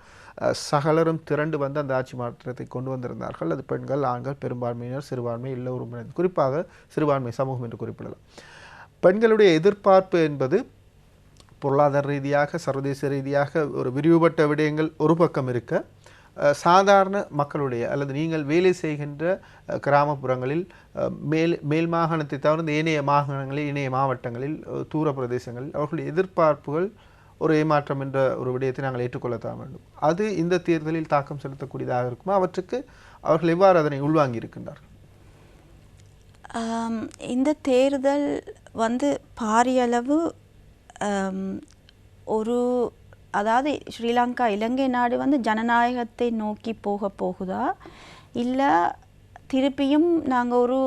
சகலரும் திரண்டு வந்து அந்த ஆட்சி மாற்றத்தை கொண்டு வந்திருந்தார்கள். அது பெண்கள், ஆண்கள், பெரும்பான்மையினர், சிறுபான்மை, எல்லோரும், குறிப்பாக சிறுபான்மை சமூகம் என்று குறிப்பிடலாம். பெண்களுடைய எதிர்பார்ப்பு என்பது பொருளாதார ரீதியாக, சர்வதேச ரீதியாக ஒரு விரிவுபட்ட விடயங்கள் ஒரு பக்கம் இருக்க, சாதாரண மக்களுடைய அல்லது நீங்கள் வேலை செய்கின்ற கிராமப்புறங்களில் மேல் மாகாணத்தை தவிர்த்து ஏனைய மாகாணங்களில், இணைய மாவட்டங்களில், தூர பிரதேசங்களில் அவர்களுடைய எதிர்பார்ப்புகள் ஒரு ஏமாற்றம் என்ற ஒரு விடயத்தை நாங்கள் ஏற்றுக்கொள்ளத்தான் வேண்டும். அது இந்த தேர்தலில் தாக்கம் செலுத்தக்கூடியதாக இருக்குமா? அவற்றுக்கு அவர்கள் எவ்வாறு அதனை உள்வாங்கி இருக்கின்றார்கள்? இந்த தேர்தல் பாரியளவு ஒரு, அதாவது ஸ்ரீலங்கா, இலங்கை நாடு ஜனநாயகத்தை நோக்கி போகுதா, இல்லை திருப்பியும் நாங்கள் ஒரு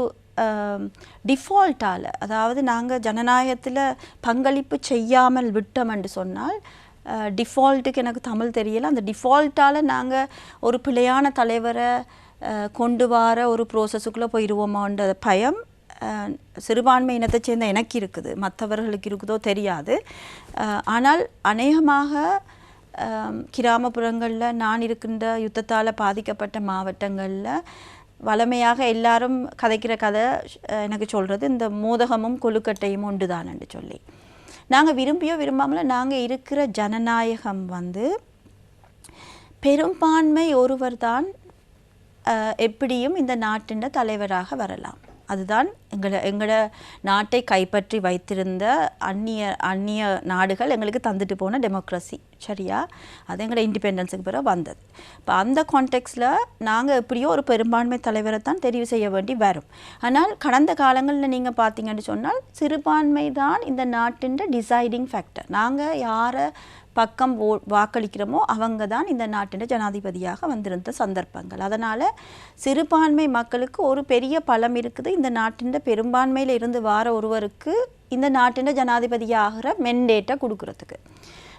டிஃபால்ட்டால், அதாவது நாங்கள் ஜனநாயகத்தில் பங்களிப்பு செய்யாமல் விட்டோம் என்று சொன்னால், டிஃபால்ட்டுக்கு எனக்கு தமிழ் தெரியலை, அந்த டிஃபால்ட்டால் நாங்கள் ஒரு பிழையான தலைவரை கொண்டு வர ஒரு ப்ரோசஸுக்குள்ளே போயிடுவோமான்ற பயம் சிறுபான்மை இனத்தை சேர்ந்த எனக்கு இருக்குது, மற்றவர்களுக்கு இருக்குதோ தெரியாது. ஆனால் அநேகமாக கிராமப்புறங்களில், நான் இருக்கின்ற யுத்தத்தால் பாதிக்கப்பட்ட மாவட்டங்களில் வளமையாக எல்லாரும் கதைக்கிற கதை எனக்கு சொல்கிறது இந்த மோதகமும் கொழுக்கட்டையும் ஒன்று தானன்னு சொல்லி. நாங்கள் விரும்பியோ விரும்பாமலோ நாங்கள் இருக்கிற ஜனநாயகம் பெரும்பான்மை ஒருவர் தான் எப்படியும் இந்த நாட்டின் தலைவராக வரலாம். அதுதான் எங்களோட நாட்டை கைப்பற்றி வைத்திருந்த அந்நிய நாடுகள் எங்களுக்கு தந்துட்டு போன டெமோக்ரஸி, சரியா? அது எங்களோட இண்டிபெண்டன்ஸுக்கு பிறகு வந்தது. இப்போ அந்த கான்டெக்ஸ்டில் நாங்கள் எப்படியோ ஒரு பெரும்பான்மை தலைவரை தான் தெரிவு செய்ய வேண்டி வரும். ஆனால் கடந்த காலங்களில் நீங்கள் பார்த்தீங்கன்னு சொன்னால் சிறுபான்மை தான் இந்த நாட்டின் டிசைடிங் ஃபேக்டர். நாங்கள் யாரை பக்கம் வாக்களிக்கிறோமோ அவங்க தான் இந்த நாட்டின் ஜனாதிபதியாக வந்திருந்த சந்தர்ப்பங்கள். அதனால் சிறுபான்மை மக்களுக்கு ஒரு பெரிய பலம் இருக்குது. இந்த நாட்டின் பெரும்பான்மையில் இருந்து வார ஒருவருக்கு இந்த நாட்டின் ஜனாதிபதியாகிற மெண்டேட்டை கொடுக்கறதுக்கு.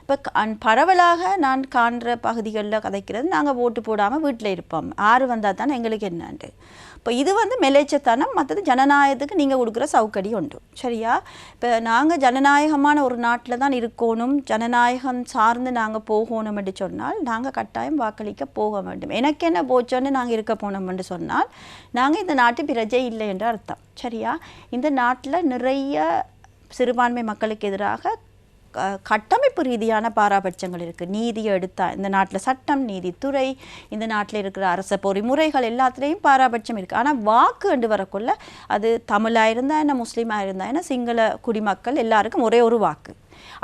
இப்போ பரவலாக நான் காண்ற பகுதிகளில் கதைக்கிறது நாங்கள் ஓட்டு போடாமல் வீட்டில் இருப்போம், ஆறு வந்தால் தானே எங்களுக்கு என்னான்ட்டு. இப்போ இது வந்து மெலேச்சத்தனம், மற்றது ஜனநாயகத்துக்கு நீங்கள் கொடுக்குற சவுக்கடி உண்டு. சரியா? இப்போ நாங்கள் ஜனநாயகமான ஒரு நாட்டில் தான் இருக்கணும், ஜனநாயகம் சார்ந்து நாங்கள் போகணும் என்று சொன்னால் நாங்கள் கட்டாயம் வாக்களிக்க போக வேண்டும். எனக்கு என்ன போச்சோன்னு நாங்கள் இருக்க போனோம் என்று சொன்னால் நாங்கள் இந்த நாட்டு பிரஜை இல்லை என்று அர்த்தம். சரியா? இந்த நாட்டில் நிறைய சிறுபான்மை மக்களுக்கு எதிராக கட்டமைப்பு ரீதியான பாராபட்சங்கள் இருக்குது. நீதியை எடுத்தால் இந்த நாட்டில் சட்டம், நீதித்துறை, இந்த நாட்டில் இருக்கிற அரச பொறிமுறைகள் எல்லாத்துலேயும் பாராபட்சம் இருக்குது. ஆனால் வாக்கு என்று வரக்குள்ள அது தமிழாக இருந்தால் என்ன, முஸ்லீமாக இருந்தால் என்ன, சிங்கள குடிமக்கள் எல்லாருக்கும் ஒரே ஒரு வாக்கு.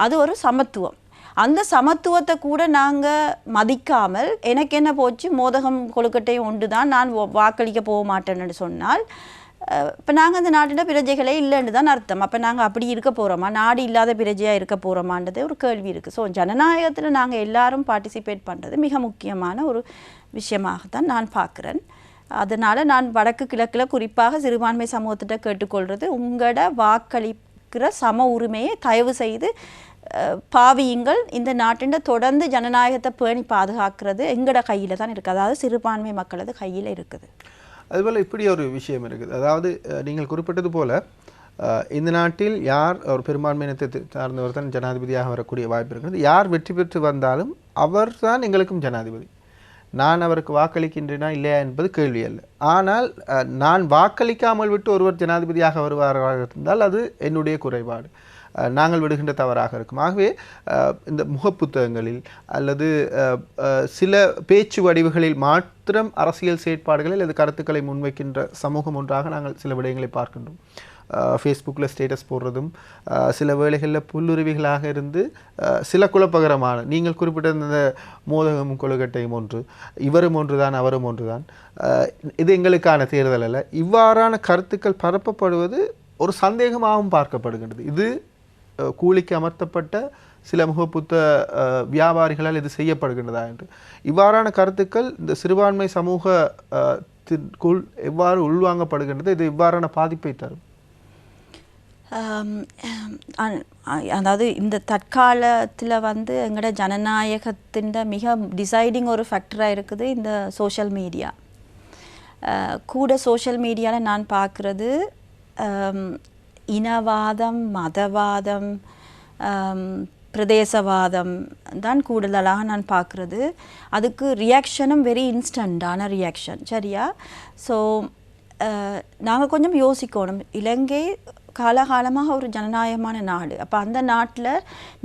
அது ஒரு சமத்துவம். அந்த சமத்துவத்தை கூட நாங்கள் மதிக்காமல் எனக்கு என்ன போச்சு, மோதகம் கொழுக்கட்டையும் ஒன்று தான், நான் வாக்களிக்க போக மாட்டேன்னு சொன்னால் இப்போ நாங்கள் அந்த நாட்டில் பிரஜைகளே இல்லைன்னு தான் அர்த்தம். அப்போ நாங்கள் அப்படி இருக்க போகிறோமா, நாடு இல்லாத பிரஜையாக இருக்க போகிறோமான்றது ஒரு கேள்வி இருக்குது. ஸோ ஜனநாயகத்தில் நாங்கள் எல்லாரும் பார்ட்டிசிபேட் பண்ணுறது மிக முக்கியமான ஒரு விஷயமாகத்தான் நான் பார்க்குறேன். அதனால் நான் வடக்கு கிழக்கில் குறிப்பாக சிறுபான்மை சமூகத்திட்ட கேட்டுக்கொள்வது, உங்களோட வாக்களிக்கிற சம உரிமையை தயவு செய்து பாவியுங்கள். இந்த நாட்டின் தொடர்ந்து ஜனநாயகத்தை பேணி பாதுகாக்கிறது எங்களோட கையில் தான் இருக்குது, அதாவது சிறுபான்மை மக்களது கையில் இருக்குது. அதுபோல் இப்படி ஒரு விஷயம் இருக்குது. அதாவது நீங்கள் குறிப்பிட்டது போல் இந்த நாட்டில் யார் ஒரு பெரும்பான்மையினத்தை சார்ந்தவர் தான் ஜனாதிபதியாக வரக்கூடிய வாய்ப்பு இருக்கிறது. யார் வெற்றி பெற்று வந்தாலும் அவர் தான் எங்களுக்கும் ஜனாதிபதி. நான் அவருக்கு வாக்களிக்கின்றேனா இல்லையா என்பது கேள்வி அல்ல. ஆனால் நான் வாக்களிக்காமல் விட்டு ஒருவர் ஜனாதிபதியாக வருவாராக இருந்தால் அது என்னுடைய குறைபாடு, நாங்கள் விடுகின்ற தவறாக இருக்கும். ஆகவே இந்த முகப்புத்தகங்களில் அல்லது சில பேச்சு வடிவுகளில் மாத்திரம் அரசியல் செயற்பாடுகளில் அல்லது கருத்துக்களை முன்வைக்கின்ற சமூகம் ஒன்றாக நாங்கள் சில விடயங்களை பார்க்கின்றோம். ஃபேஸ்புக்கில் ஸ்டேட்டஸ் போடுறதும் சில வேளைகளில் புல்லுருவிகளாக இருந்து சில குழப்பகரமான, நீங்கள் குறிப்பிட்ட இந்த மோதகமும் கொழுக்கட்டையும் ஒன்று, இவரும் ஒன்று தான் அவரும் ஒன்று தான், இது எங்களுக்கான தேர்தல் அல்ல, இவ்வாறான கருத்துக்கள் பரப்பப்படுவது ஒரு சந்தேகமாகவும் பார்க்கப்படுகின்றது. இது கூலிக்கு அமர்த்தப்பட்ட சில முகப்புத்த வியாபாரிகளால் இது செய்யப்படுகின்றதா என்று. இவ்வாறான கருத்துக்கள் இந்த சிறுபான்மை சமூகத்திற்குள் எவ்வாறு உள்வாங்கப்படுகின்றது, இது இவ்வாறான பாதிப்பை தரும்? அதாவது இந்த தற்காலத்தில் வந்து எங்களோட ஜனநாயகத்தின் மிக டிசைடிங் ஒரு ஃபேக்டராக இருக்குது இந்த சோஷியல் மீடியா. கூட சோஷியல் மீடியாவில் நான் பார்க்குறது இனவாதம், மதவாதம், பிரதேசவாதம் தான் கூடுதலாக நான் பார்க்குறது. அதுக்கு ரியாக்ஷனும் வெரி இன்ஸ்டண்ட்டான ரியாக்ஷன். சரியா? ஸோ நாங்கள் கொஞ்சம் யோசிக்கணும். இலங்கை காலகாலமாக ஒரு ஜனநாயகமான நாடு. அப்போ அந்த நாட்டில்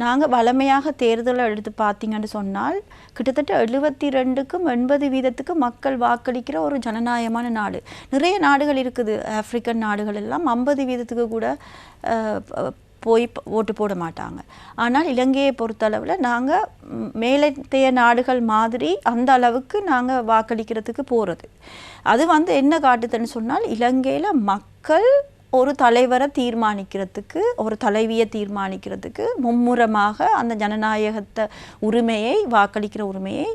நாங்கள் வளமையாக தேர்தலை எடுத்து பார்த்தீங்கன்னு சொன்னால் கிட்டத்தட்ட 72க்கும் 80% மக்கள் வாக்களிக்கிற ஒரு ஜனநாயகமான நாடு. நிறைய நாடுகள் இருக்குது, ஆப்பிரிக்கன் நாடுகள் எல்லாம் 50% கூட போய் ஓட்டு போட மாட்டாங்க. ஆனால் இலங்கையை பொறுத்தளவில் நாங்கள் மேலத்தைய நாடுகள் மாதிரி அந்த அளவுக்கு நாங்கள் வாக்களிக்கிறதுக்கு போகிறது. அது வந்து என்ன காட்டுதுன்னு சொன்னால், இலங்கையில் மக்கள் ஒரு தலைவரை தீர்மானிக்கிறதுக்கு, ஒரு தலைவியை தீர்மானிக்கிறதுக்கு மும்முரமாக அந்த ஜனநாயகத்தை உரிமையை, வாக்களிக்கிற உரிமையை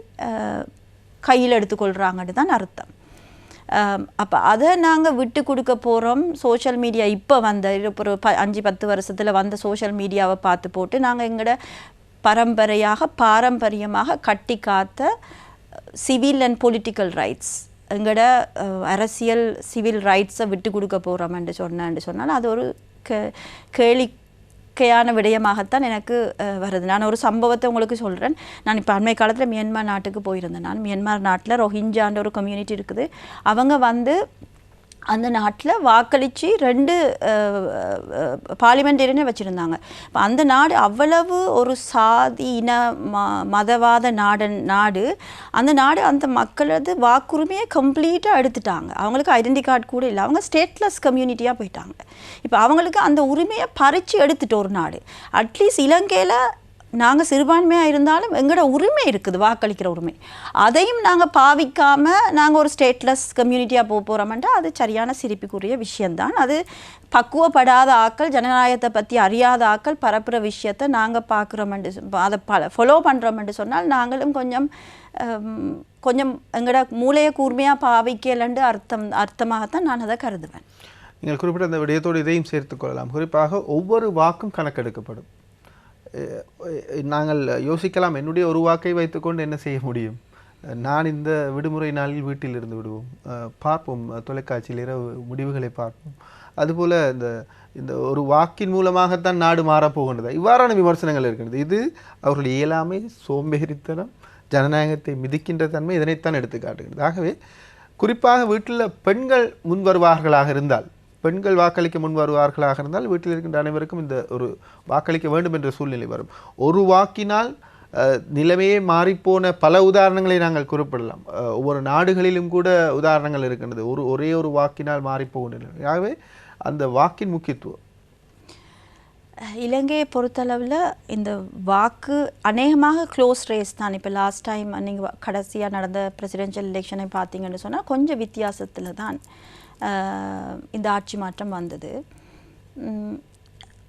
கையில் எடுத்துக்கொள்கிறாங்கன்னு தான் அர்த்தம். அப்போ அதை நாங்கள் விட்டு கொடுக்க போகிறோம். சோஷியல் மீடியா இப்போ வந்த ஒரு 5-10 வருஷத்தில் வந்த சோஷியல் மீடியாவை பார்த்து போட்டு நாங்கள் எங்களோட பாரம்பரியமாக கட்டி காத்த சிவில் அண்ட் பொலிட்டிக்கல் ரைட்ஸ், எங்களோட அரசியல் சிவில் ரைட்ஸை விட்டு கொடுக்க போகிறோம்னு சொன்னால் அது ஒரு கேளிக்கையான விடயமாகத்தான் எனக்கு வருது. நான் ஒரு சம்பவத்தை உங்களுக்கு சொல்கிறேன். நான் இப்போ அண்மை காலத்தில் மியான்மர் நாட்டுக்கு போயிருந்தேன். நான் மியான்மர் நாட்டில் ரோஹிஞ்சான்ற ஒரு கம்யூனிட்டி இருக்குது. அவங்க வந்து அந்த நாட்டில் வாக்களித்து 2 பார்லிமெண்டேரியனை வச்சுருந்தாங்க. இப்போ அந்த நாடு அவ்வளவு ஒரு சாதி இன மதவாத நாடு. அந்த நாடு அந்த மக்களது வாக்குரிமையை கம்ப்ளீட்டாக எடுத்துட்டாங்க. அவங்களுக்கு ஐடென்டி கார்டு கூட இல்லை. அவங்க ஸ்டேட்லெஸ் கம்யூனிட்டியாக போயிட்டாங்க. இப்போ அவங்களுக்கு அந்த உரிமையை பறித்து எடுத்துட்டு ஒரு நாடு. அட்லீஸ்ட் இலங்கையில் நாங்கள் சிறுபான்மையாக இருந்தாலும் எங்களோட உரிமை இருக்குது, வாக்களிக்கிற உரிமை. அதையும் நாங்கள் பாவிக்காமல் நாங்கள் ஒரு ஸ்டேட்லெஸ் கம்யூனிட்டியாக போகிறோம்னா அது சரியான சிரிப்புக்குரிய விஷயந்தான். அது பக்குவப்படாத ஆக்கள், ஜனநாயகத்தை பற்றி அறியாத ஆக்கள் பரப்புகிற விஷயத்தை நாங்கள் பார்க்குறோம்னு, அதை ஃபாலோ பண்ணுறோம்னு சொன்னால் நாங்களும் கொஞ்சம் எங்களோட மூளையை கூர்மையாக பாவிக்கலன்னு அர்த்தமாகத்தான் நான் அதை கருதுவேன். நீங்கள் குறிப்பிட்ட அந்த விடயத்தோடு இதையும் சேர்த்துக்கொள்ளலாம். குறிப்பாக ஒவ்வொரு வாக்கும் கணக்கெடுக்கப்படும். நாங்கள் யோசிக்கலாம், என்னுடைய ஒரு வாக்கை வைத்துக்கொண்டு என்ன செய்ய முடியும், நான் இந்த விடுமுறை நாளில் வீட்டில் இருந்து விடுவோம், பார்ப்போம் தொலைக்காட்சியில் இரவு முடிவுகளை பார்ப்போம். அதுபோல் இந்த ஒரு வாக்கின் மூலமாகத்தான் நாடு மாறப்போகின்றது, இவ்வாறான விமர்சனங்கள் இருக்கின்றது. இது அவர்களுடைய இயலாமை, சோம்பேறித்தனம், ஜனநாயகத்தை மிதிக்கின்ற தன்மை, இதனைத்தான் எடுத்து காட்டுகிறது. ஆகவே குறிப்பாக வீட்டில் பெண்கள் முன் வருவார்களாக இருந்தால், பெண்கள் வாக்களிக்க முன் வருவார்களாக இருந்தால் வீட்டில் இருக்கின்ற அனைவருக்கும் இந்த ஒரு வாக்களிக்க வேண்டும் என்ற சூழ்நிலை வரும். ஒரு வாக்கினால் நிலைமையே மாறிப்போன பல உதாரணங்களை நாங்கள் குறிப்பிடலாம். ஒவ்வொரு நாடுகளிலும் கூட உதாரணங்கள் இருக்கின்றது, ஒரே ஒரு வாக்கினால் மாறிப்போகின்ற. ஆகவே அந்த வாக்கின் முக்கியத்துவம் இலங்கையை பொறுத்தளவில் இந்த வாக்கு அநேகமாக க்ளோஸ் ரேஸ் தான். இப்போ லாஸ்ட் டைம் நீங்கள் கடைசியாக நடந்த பிரசிடென்ஷியல் எலெக்ஷனை பார்த்தீங்கன்னு சொன்னால் கொஞ்சம் வித்தியாசத்தில் தான் இந்த ஆட்சி மாற்றம் வந்தது.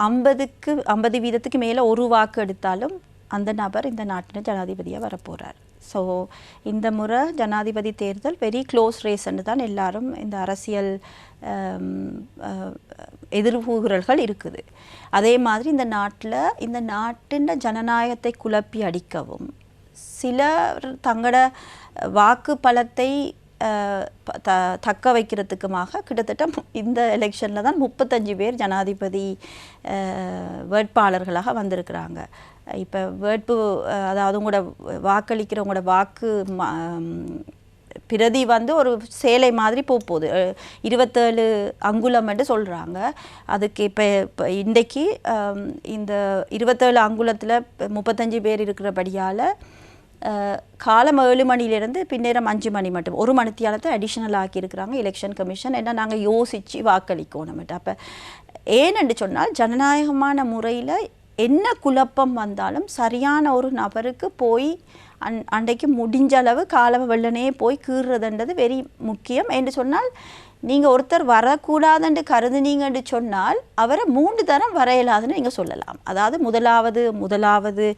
50% மேலே ஒரு வாக்கு எடுத்தாலும் அந்த நபர் இந்த நாட்டின் ஜனாதிபதியாக வரப்போகிறார். ஸோ இந்த முறை ஜனாதிபதி தேர்தல் வெரி க்ளோஸ் ரேஸ்ன்னு தான் எல்லாரும் இந்த அரசியல் எதிர்வுகுறல்கள் இருக்குது. அதே மாதிரி இந்த நாட்டின் ஜனநாயகத்தை குழப்பி அடிக்கவும் சிலர் தங்களோட வாக்கு பலத்தை தக்க வைக்கிறதுக்குமாக கிட்டத்தட்ட இந்த எலெக்ஷனில் தான் 35 பேர் ஜனாதிபதி வேட்பாளர்களாக வந்திருக்கிறாங்க. இப்போ அதாவது உங்களோட வாக்களிக்கிறவங்களோட வாக்கு பிரதி ஒரு சேலை மாதிரி போகுது, 27 அங்குலம் என்று சொல்கிறாங்க. அதுக்கு இப்போ இன்றைக்கு இந்த 27 அங்குலத்தில் 35 பேர் இருக்கிறபடியால் காலம் 7 மணிலேருந்து பின்னேரம் 5 மணி மட்டும் 1 மணித்தியாலத்தை அடிஷ்னல் ஆக்கியிருக்கிறாங்க எலெக்ஷன் கமிஷன். ஏன்னா நாங்கள் யோசித்து வாக்களிக்கணும். அப்போ ஏனென்று சொன்னால் ஜனநாயகமான முறையில் என்ன குழப்பம் வந்தாலும் சரியான ஒரு நபருக்கு போய் அன்றைக்கு முடிஞ்ச அளவு காலம் வெள்ளனே போய் கீறுறதுன்றது வெரி முக்கியம். என்று சொன்னால் நீங்கள் ஒருத்தர் வரக்கூடாதுன்னு கருதுனீங்கன்னு சொன்னால் அவரை 3 தரம் வர இயலாதுன்னு நீங்கள் சொல்லலாம். அதாவது முதலாவது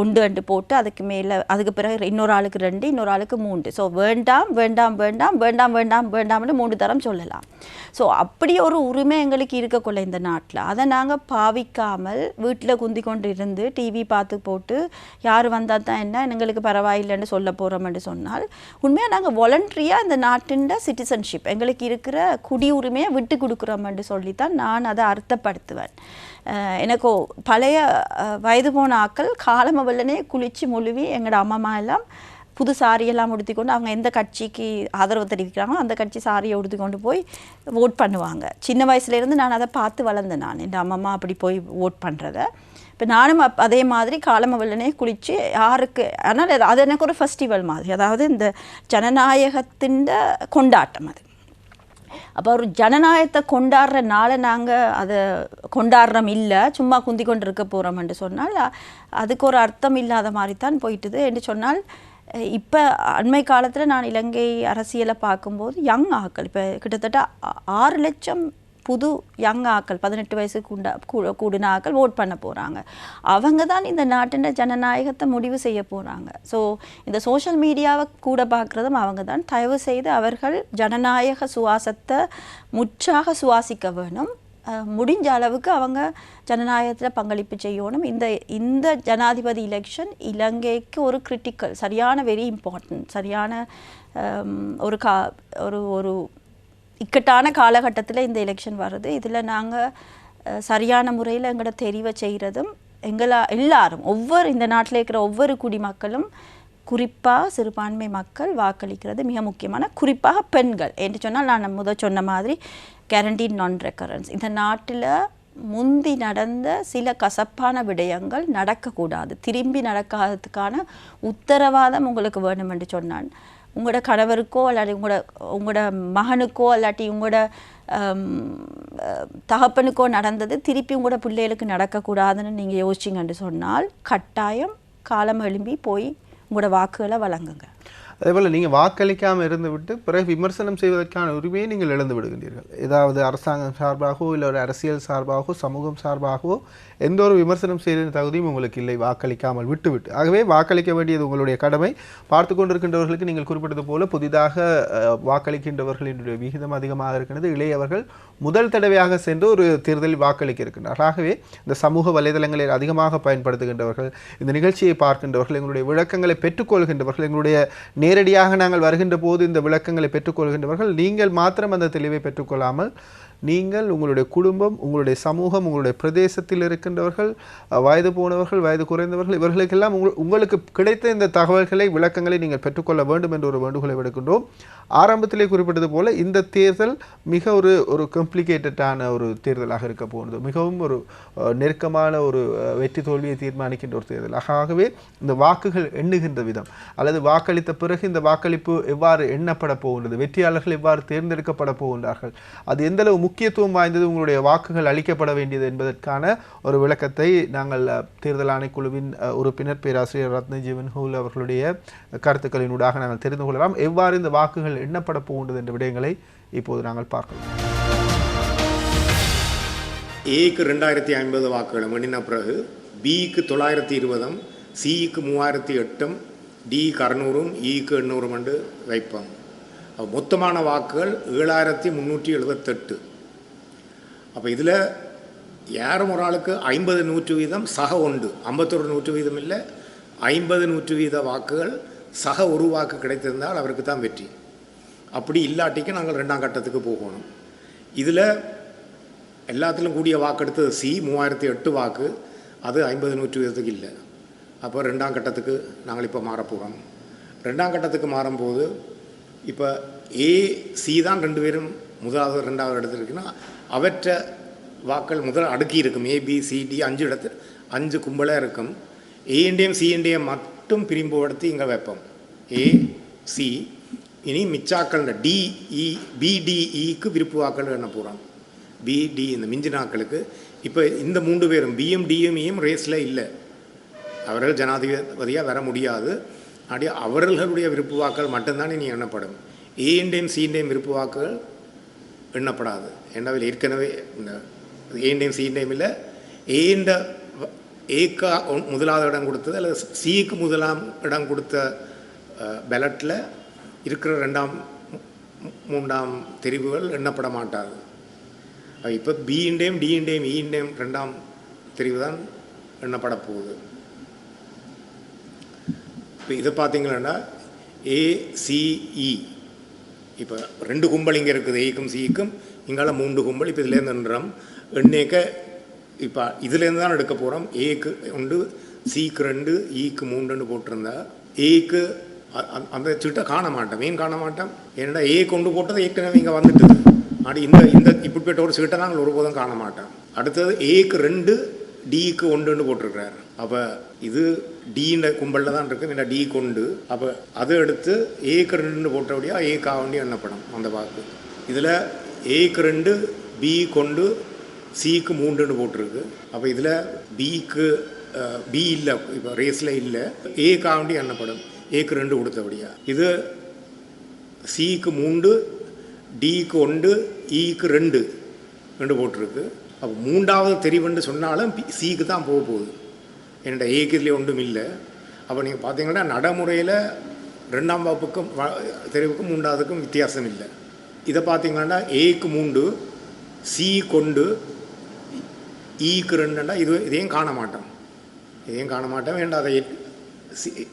1 போட்டு அதுக்கு பிறகு இன்னொரு ஆளுக்கு 2, இன்னொரு ஆளுக்கு 3. ஸோ வேண்டாம்னு 3 தரம் சொல்லலாம். ஸோ அப்படி ஒரு உரிமை எங்களுக்கு இருக்கக்குள்ள இந்த நாட்டில் அதை நாங்கள் பாவிக்காமல் வீட்டில் குந்தி கொண்டு இருந்து டிவி பார்த்து போட்டு யார் வந்தால் தான் என்ன எங்களுக்கு பரவாயில்லைன்னு சொல்ல போகிறோம்னு சொன்னால் உண்மையாக நாங்கள் வாலண்டரியாக இந்த நாட்டின் சிட்டிசன்ஷிப் எங்களுக்கு இருக்கிற குடியுரிமையை விட்டு கொடுக்குறோம்னு சொல்லித்தான் நான் அதை அர்த்தப்படுத்துவேன். எனக்கு பழைய வயது போன ஆக்கள் காலம வெள்ளனே குளித்து முழுவி எங்களோட அம்மா எல்லாம் புது சாரியெல்லாம் உடுத்திக்கொண்டு அவங்க எந்த கட்சிக்கு ஆதரவு தெரிவிக்கிறாங்களோ அந்த கட்சி சாரியை உடுத்திக்கொண்டு போய் ஓட் பண்ணுவாங்க. சின்ன வயசுலேருந்து நான் அதை பார்த்து வளர்ந்தேன். நான் என் அம்மா அப்படி போய் ஓட் பண்ணுறத இப்போ நானும் அதே மாதிரி காலம வெள்ளனே குளித்து யாருக்கு, ஆனால் அது எனக்கு ஒரு ஃபெஸ்டிவல் மாதிரி, அதாவது இந்த ஜனநாயகத்தின் கொண்டாட்டம் அது. அப்போ ஒரு ஜனநாயகத்தை கொண்டாடுற நாளை நாங்கள் அதை கொண்டாடுறோம் இல்லை, சும்மா குந்தி கொண்டு இருக்க போகிறோம்னு சொன்னால் அதுக்கு ஒரு அர்த்தம் இல்லாத மாதிரி தான் போயிட்டுது. என்று சொன்னால் இப்போ அண்மை காலத்தில் நான் இலங்கை அரசியலை பார்க்கும்போது யங் ஆக்கள் இப்போ கிட்டத்தட்ட 6 லட்சம் புது யங் ஆக்கள் 18 வயசுக்கு கூடின ஆக்கள் ஓட் பண்ண போகிறாங்க. அவங்க தான் இந்த நாட்டின் ஜனநாயகத்தை முடிவு செய்ய போகிறாங்க. ஸோ இந்த சோஷியல் மீடியாவை கூட பார்க்குறதும் அவங்க தான். தயவு செய்து அவர்கள் ஜனநாயக சுவாசத்தை முற்றாக சுவாசிக்க வேணும். முடிஞ்ச அளவுக்கு அவங்க ஜனநாயகத்தில் பங்களிப்பு செய்யணும். இந்த ஜனாதிபதி எலெக்ஷன் இலங்கைக்கு ஒரு கிரிட்டிக்கல், சரியான வெரி இம்பார்ட்டன்ட், சரியான ஒரு இக்கட்டான காலகட்டத்தில் இந்த எலெக்ஷன் வருது. இதில் நாங்கள் சரியான முறையில் எங்களோட தெரிவை செய்கிறதும் எல்லாரும் இந்த நாட்டில் இருக்கிற ஒவ்வொரு குடிமக்களும் குறிப்பாக சிறுபான்மை மக்கள் வாக்களிக்கிறது மிக முக்கியமான, குறிப்பாக பெண்கள். என்று சொன்னால் நான் முதல் சொன்ன மாதிரி கேரண்டீட் நான் ரெக்கரன்ஸ். இந்த நாட்டில் முந்தி நடந்த சில கசப்பான விடயங்கள் நடக்கக்கூடாது, திரும்பி நடக்காததுக்கான உத்தரவாதம் உங்களுக்கு வேணும் என்று சொன்னான். உங்களோட கணவருக்கோ இல்லாட்டி உங்களோட மகனுக்கோ இல்லாட்டி உங்களோட தகப்பனுக்கோ நடந்தது திருப்பி உங்களோட பிள்ளைகளுக்கு நடக்கக்கூடாதுன்னு நீங்கள் யோசிச்சிங்கன்னு சொன்னால் கட்டாயம் காலம் எழும்பி போய் உங்களோட வாக்குகளை வழங்குங்க. அதேபோல் நீங்கள் வாக்களிக்காமல் இருந்து விட்டு பிறகு விமர்சனம் செய்வதற்கான உரிமையை நீங்கள் இழந்து விடுகின்றீர்கள். ஏதாவது அரசாங்கம் சார்பாகவோ இல்லை ஒரு அரசியல் சார்பாகவோ சமூகம் சார்பாகவோ எந்த ஒரு விமர்சனம் செய்கிற தகுதியும் உங்களுக்கு இல்லை வாக்களிக்காமல் விட்டுவிட்டு. ஆகவே வாக்களிக்க வேண்டியது உங்களுடைய கடமை. பார்த்து கொண்டிருக்கின்றவர்களுக்கு நீங்கள் குறிப்பிட்டது போல புதிதாக வாக்களிக்கின்றவர்களினுடைய விகிதம் அதிகமாக இருக்கிறது. இளையவர்கள் முதல் தடவையாக சென்று ஒரு தேர்தலில் வாக்களிக்க இருக்கின்றார்கள். ஆகவே இந்த சமூக வலைதளங்களை அதிகமாக பயன்படுத்துகின்றவர்கள், இந்த நிகழ்ச்சியை பார்க்கின்றவர்கள், எங்களுடைய விளக்கங்களை பெற்றுக்கொள்கின்றவர்கள், எங்களுடைய நேரடியாக நாங்கள் வருகின்ற போது இந்த விளக்கங்களை பெற்றுக்கொள்கின்றவர்கள், நீங்கள் மாத்திரம் அந்த தெளிவை பெற்றுக்கொள்ளாமல் நீங்கள் உங்களுடைய குடும்பம், உங்களுடைய சமூகம், உங்களுடைய பிரதேசத்தில் இருக்கின்றவர்கள், வயது போனவர்கள், வயது குறைந்தவர்கள், இவர்களுக்கெல்லாம் உங்களுக்கு கிடைத்த இந்த தகவல்களை விளக்கங்களை நீங்கள் பெற்றுக்கொள்ள வேண்டும் என்ற ஒரு வேண்டுகோளை விடுக்கின்றோம். ஆரம்பத்திலே குறிப்பிட்டது போல இந்த தேர்தல் மிக ஒரு காம்ப்ளிகேட்டடான ஒரு தேர்தலாக இருக்க போகிறது. மிகவும் ஒரு நெருக்கமான ஒரு வெற்றி தோல்வியை தீர்மானிக்கின்ற ஒரு தேர்தல். ஆகவே இந்த வாக்குகள் எண்ணுகின்ற விதம் அல்லது வாக்களித்த பிறகு இந்த வாக்களிப்பு எவ்வாறு எண்ணப்பட போகின்றது, வெற்றியாளர்கள் எவ்வாறு தேர்ந்தெடுக்கப்பட போகின்றார்கள், அது எந்தளவு முக்கியத்துவம் வாய்ந்தது, உங்களுடைய வாக்குகள் அளிக்கப்பட வேண்டியது என்பதற்கான ஒரு விளக்கத்தை நாங்கள் தேர்தல் ஆணைக்குழுவின் உறுப்பினர் பேராசிரியர் ரத்னஜீவன் ஹூல் அவர்களுடைய கருத்துக்களினூடாக நாங்கள் தெரிந்து கொள்ளலாம். எவ்வாறு இந்த வாக்குகள் எண்ணப்பட போகின்றது என்ற விடயங்களை இப்போது நாங்கள் பார்க்கலாம். ஏக்கு 2050 வாக்குகளும் எண்ணின பிறகு பிக்கு 920, சிக்கு 3008, டிக்கு 600, ஈக்கு 800 என்று வைப்போம். மொத்தமான வாக்குகள் 7378. அப்போ இதில் யாரும் ஒரு ஆளுக்கு 50-100% சக உண்டு. 51-100% இல்லை, 50-100% வாக்குகள் சக ஒரு வாக்கு கிடைத்திருந்தால் அவருக்கு தான் வெற்றி. அப்படி இல்லாட்டிக்கு நாங்கள் 2ஆம் கட்டத்துக்கு போகணும். இதில் எல்லாத்திலும் கூடிய வாக்கு எடுத்தது சி 3008 வாக்கு, அது 50-100% இல்லை. அப்போ 2ஆம் கட்டத்துக்கு நாங்கள் இப்போ மாறப்போகிறோம். 2ஆம் கட்டத்துக்கு மாறும்போது இப்போ ஏ சி தான் 2 பேரும் முதலாவது 2வது இடத்துல இருக்குன்னா அவற்றை வாக்கள் முதல் அடுக்கி இருக்கும். ஏபிசிடி 5 இடத்துல 5 கும்பலாக இருக்கும். ஏஎன்டிஎம் சிஎன்டிஎம் மட்டும் பிரிம்புபடுத்தி இங்கே வைப்போம். A C. இனி மிச்சாக்கள் டிஇ பிடிஇக்கு விருப்பு வாக்கள் என்ன போகிறோம். பிடி இந்த மிஞ்சினாக்களுக்கு இப்போ இந்த 3 பேரும் பிஎம் டிஎம்இயும் ரேஸில் இல்லை. அவர்கள் ஜனாதிபதியாக வர முடியாது. அப்படி அவர்களுடைய விருப்பு வாக்கள் மட்டும்தான் இனி எண்ணப்படும். ஏஎன்டிஎம் சிஎன்டிஎம் விருப்பு வாக்குகள் எண்ணப்படாது. என்னவில் ஏற்கனவே இந்த ஏஎன்டிஎம் சிஎன்டிஎம் இல்லை, ஏக்கா முதலாவது இடம் கொடுத்தது அல்லது சிக்கு முதலாம் இடம் கொடுத்த பேலட்டில் இருக்கிற 2ஆம் 3ஆம் தெரிவுகள் எண்ணப்பட மாட்டாது. இப்போ பிஇன்டேம் டிஇன்டேம் இஇன்டேம் 2ஆம் தெரிவு தான் எண்ணப்பட போகுது. இப்போ இதை பார்த்தீங்கன்னா ஏசிஇ இப்போ 2 கும்பல் இங்கே இருக்குது. ஏக்கும் சிக்கும் இங்கால 3 கும்பல். இப்போ இதுலேருந்து நின்றோம் எண்ணேக்க இப்போ இதுலேருந்து தான் எடுக்க போகிறோம். ஏக்கு 1, சிக்கு 2, ஈக்கு 3 போட்டிருந்தா ஏக்கு அந்த சீட்டை காண மாட்டோம். ஏன் காண மாட்டோம்? ஏன்னா ஏ கொண்டு போட்டது ஏற்கனவே இங்கே வந்துட்டு அப்படி இந்த இப்படிப்பட்ட ஒரு சீட்டை நாங்கள் ஒருபோதும் காண மாட்டோம். அடுத்தது ஏக்கு 2, டிக்கு 1 போட்டிருக்கிறார். அப்போ இது டீன்ற கும்பலில் தான் இருக்குது. இல்லை டி கொண்டு அப்போ அதை எடுத்து ஏக்கு 2 போட்டபடியாக ஏக்கா வேண்டி எண்ணப்படும் அந்த வாக்கு. இதில் ஏக்கு 2, பி கொண்டு சிக்கு 3 போட்டிருக்கு. அப்போ இதில் பிக்கு பி இல்லை, இப்போ ரேஸில் இல்லை, ஏக்கா வேண்டி எண்ணப்படும். ஏக்கு 2 கொடுத்தபடியா. இது சிக்கு 3, டிக்கு 1, ஈக்கு 2 போட்டிருக்கு. அப்போ 3வது தெரிவுன்னு சொன்னாலும் சிக்கு தான் போக போகுது. என்னோட ஏக்கு இதுலேயே ஒன்றும் இல்லை. அப்போ நீங்கள் பார்த்தீங்கன்னா நடைமுறையில் 2ஆம் வகுப்புக்கும் தெரிவுக்கும் 3ஆவதுக்கும் வித்தியாசம் இல்லை. இதை பார்த்தீங்கன்னா ஏக்கு 3, சி கொண்டு ஈக்கு 2ண்டா இதையும் காண மாட்டோம். இதையும் காண மாட்டோம். வேண்டாம், அதை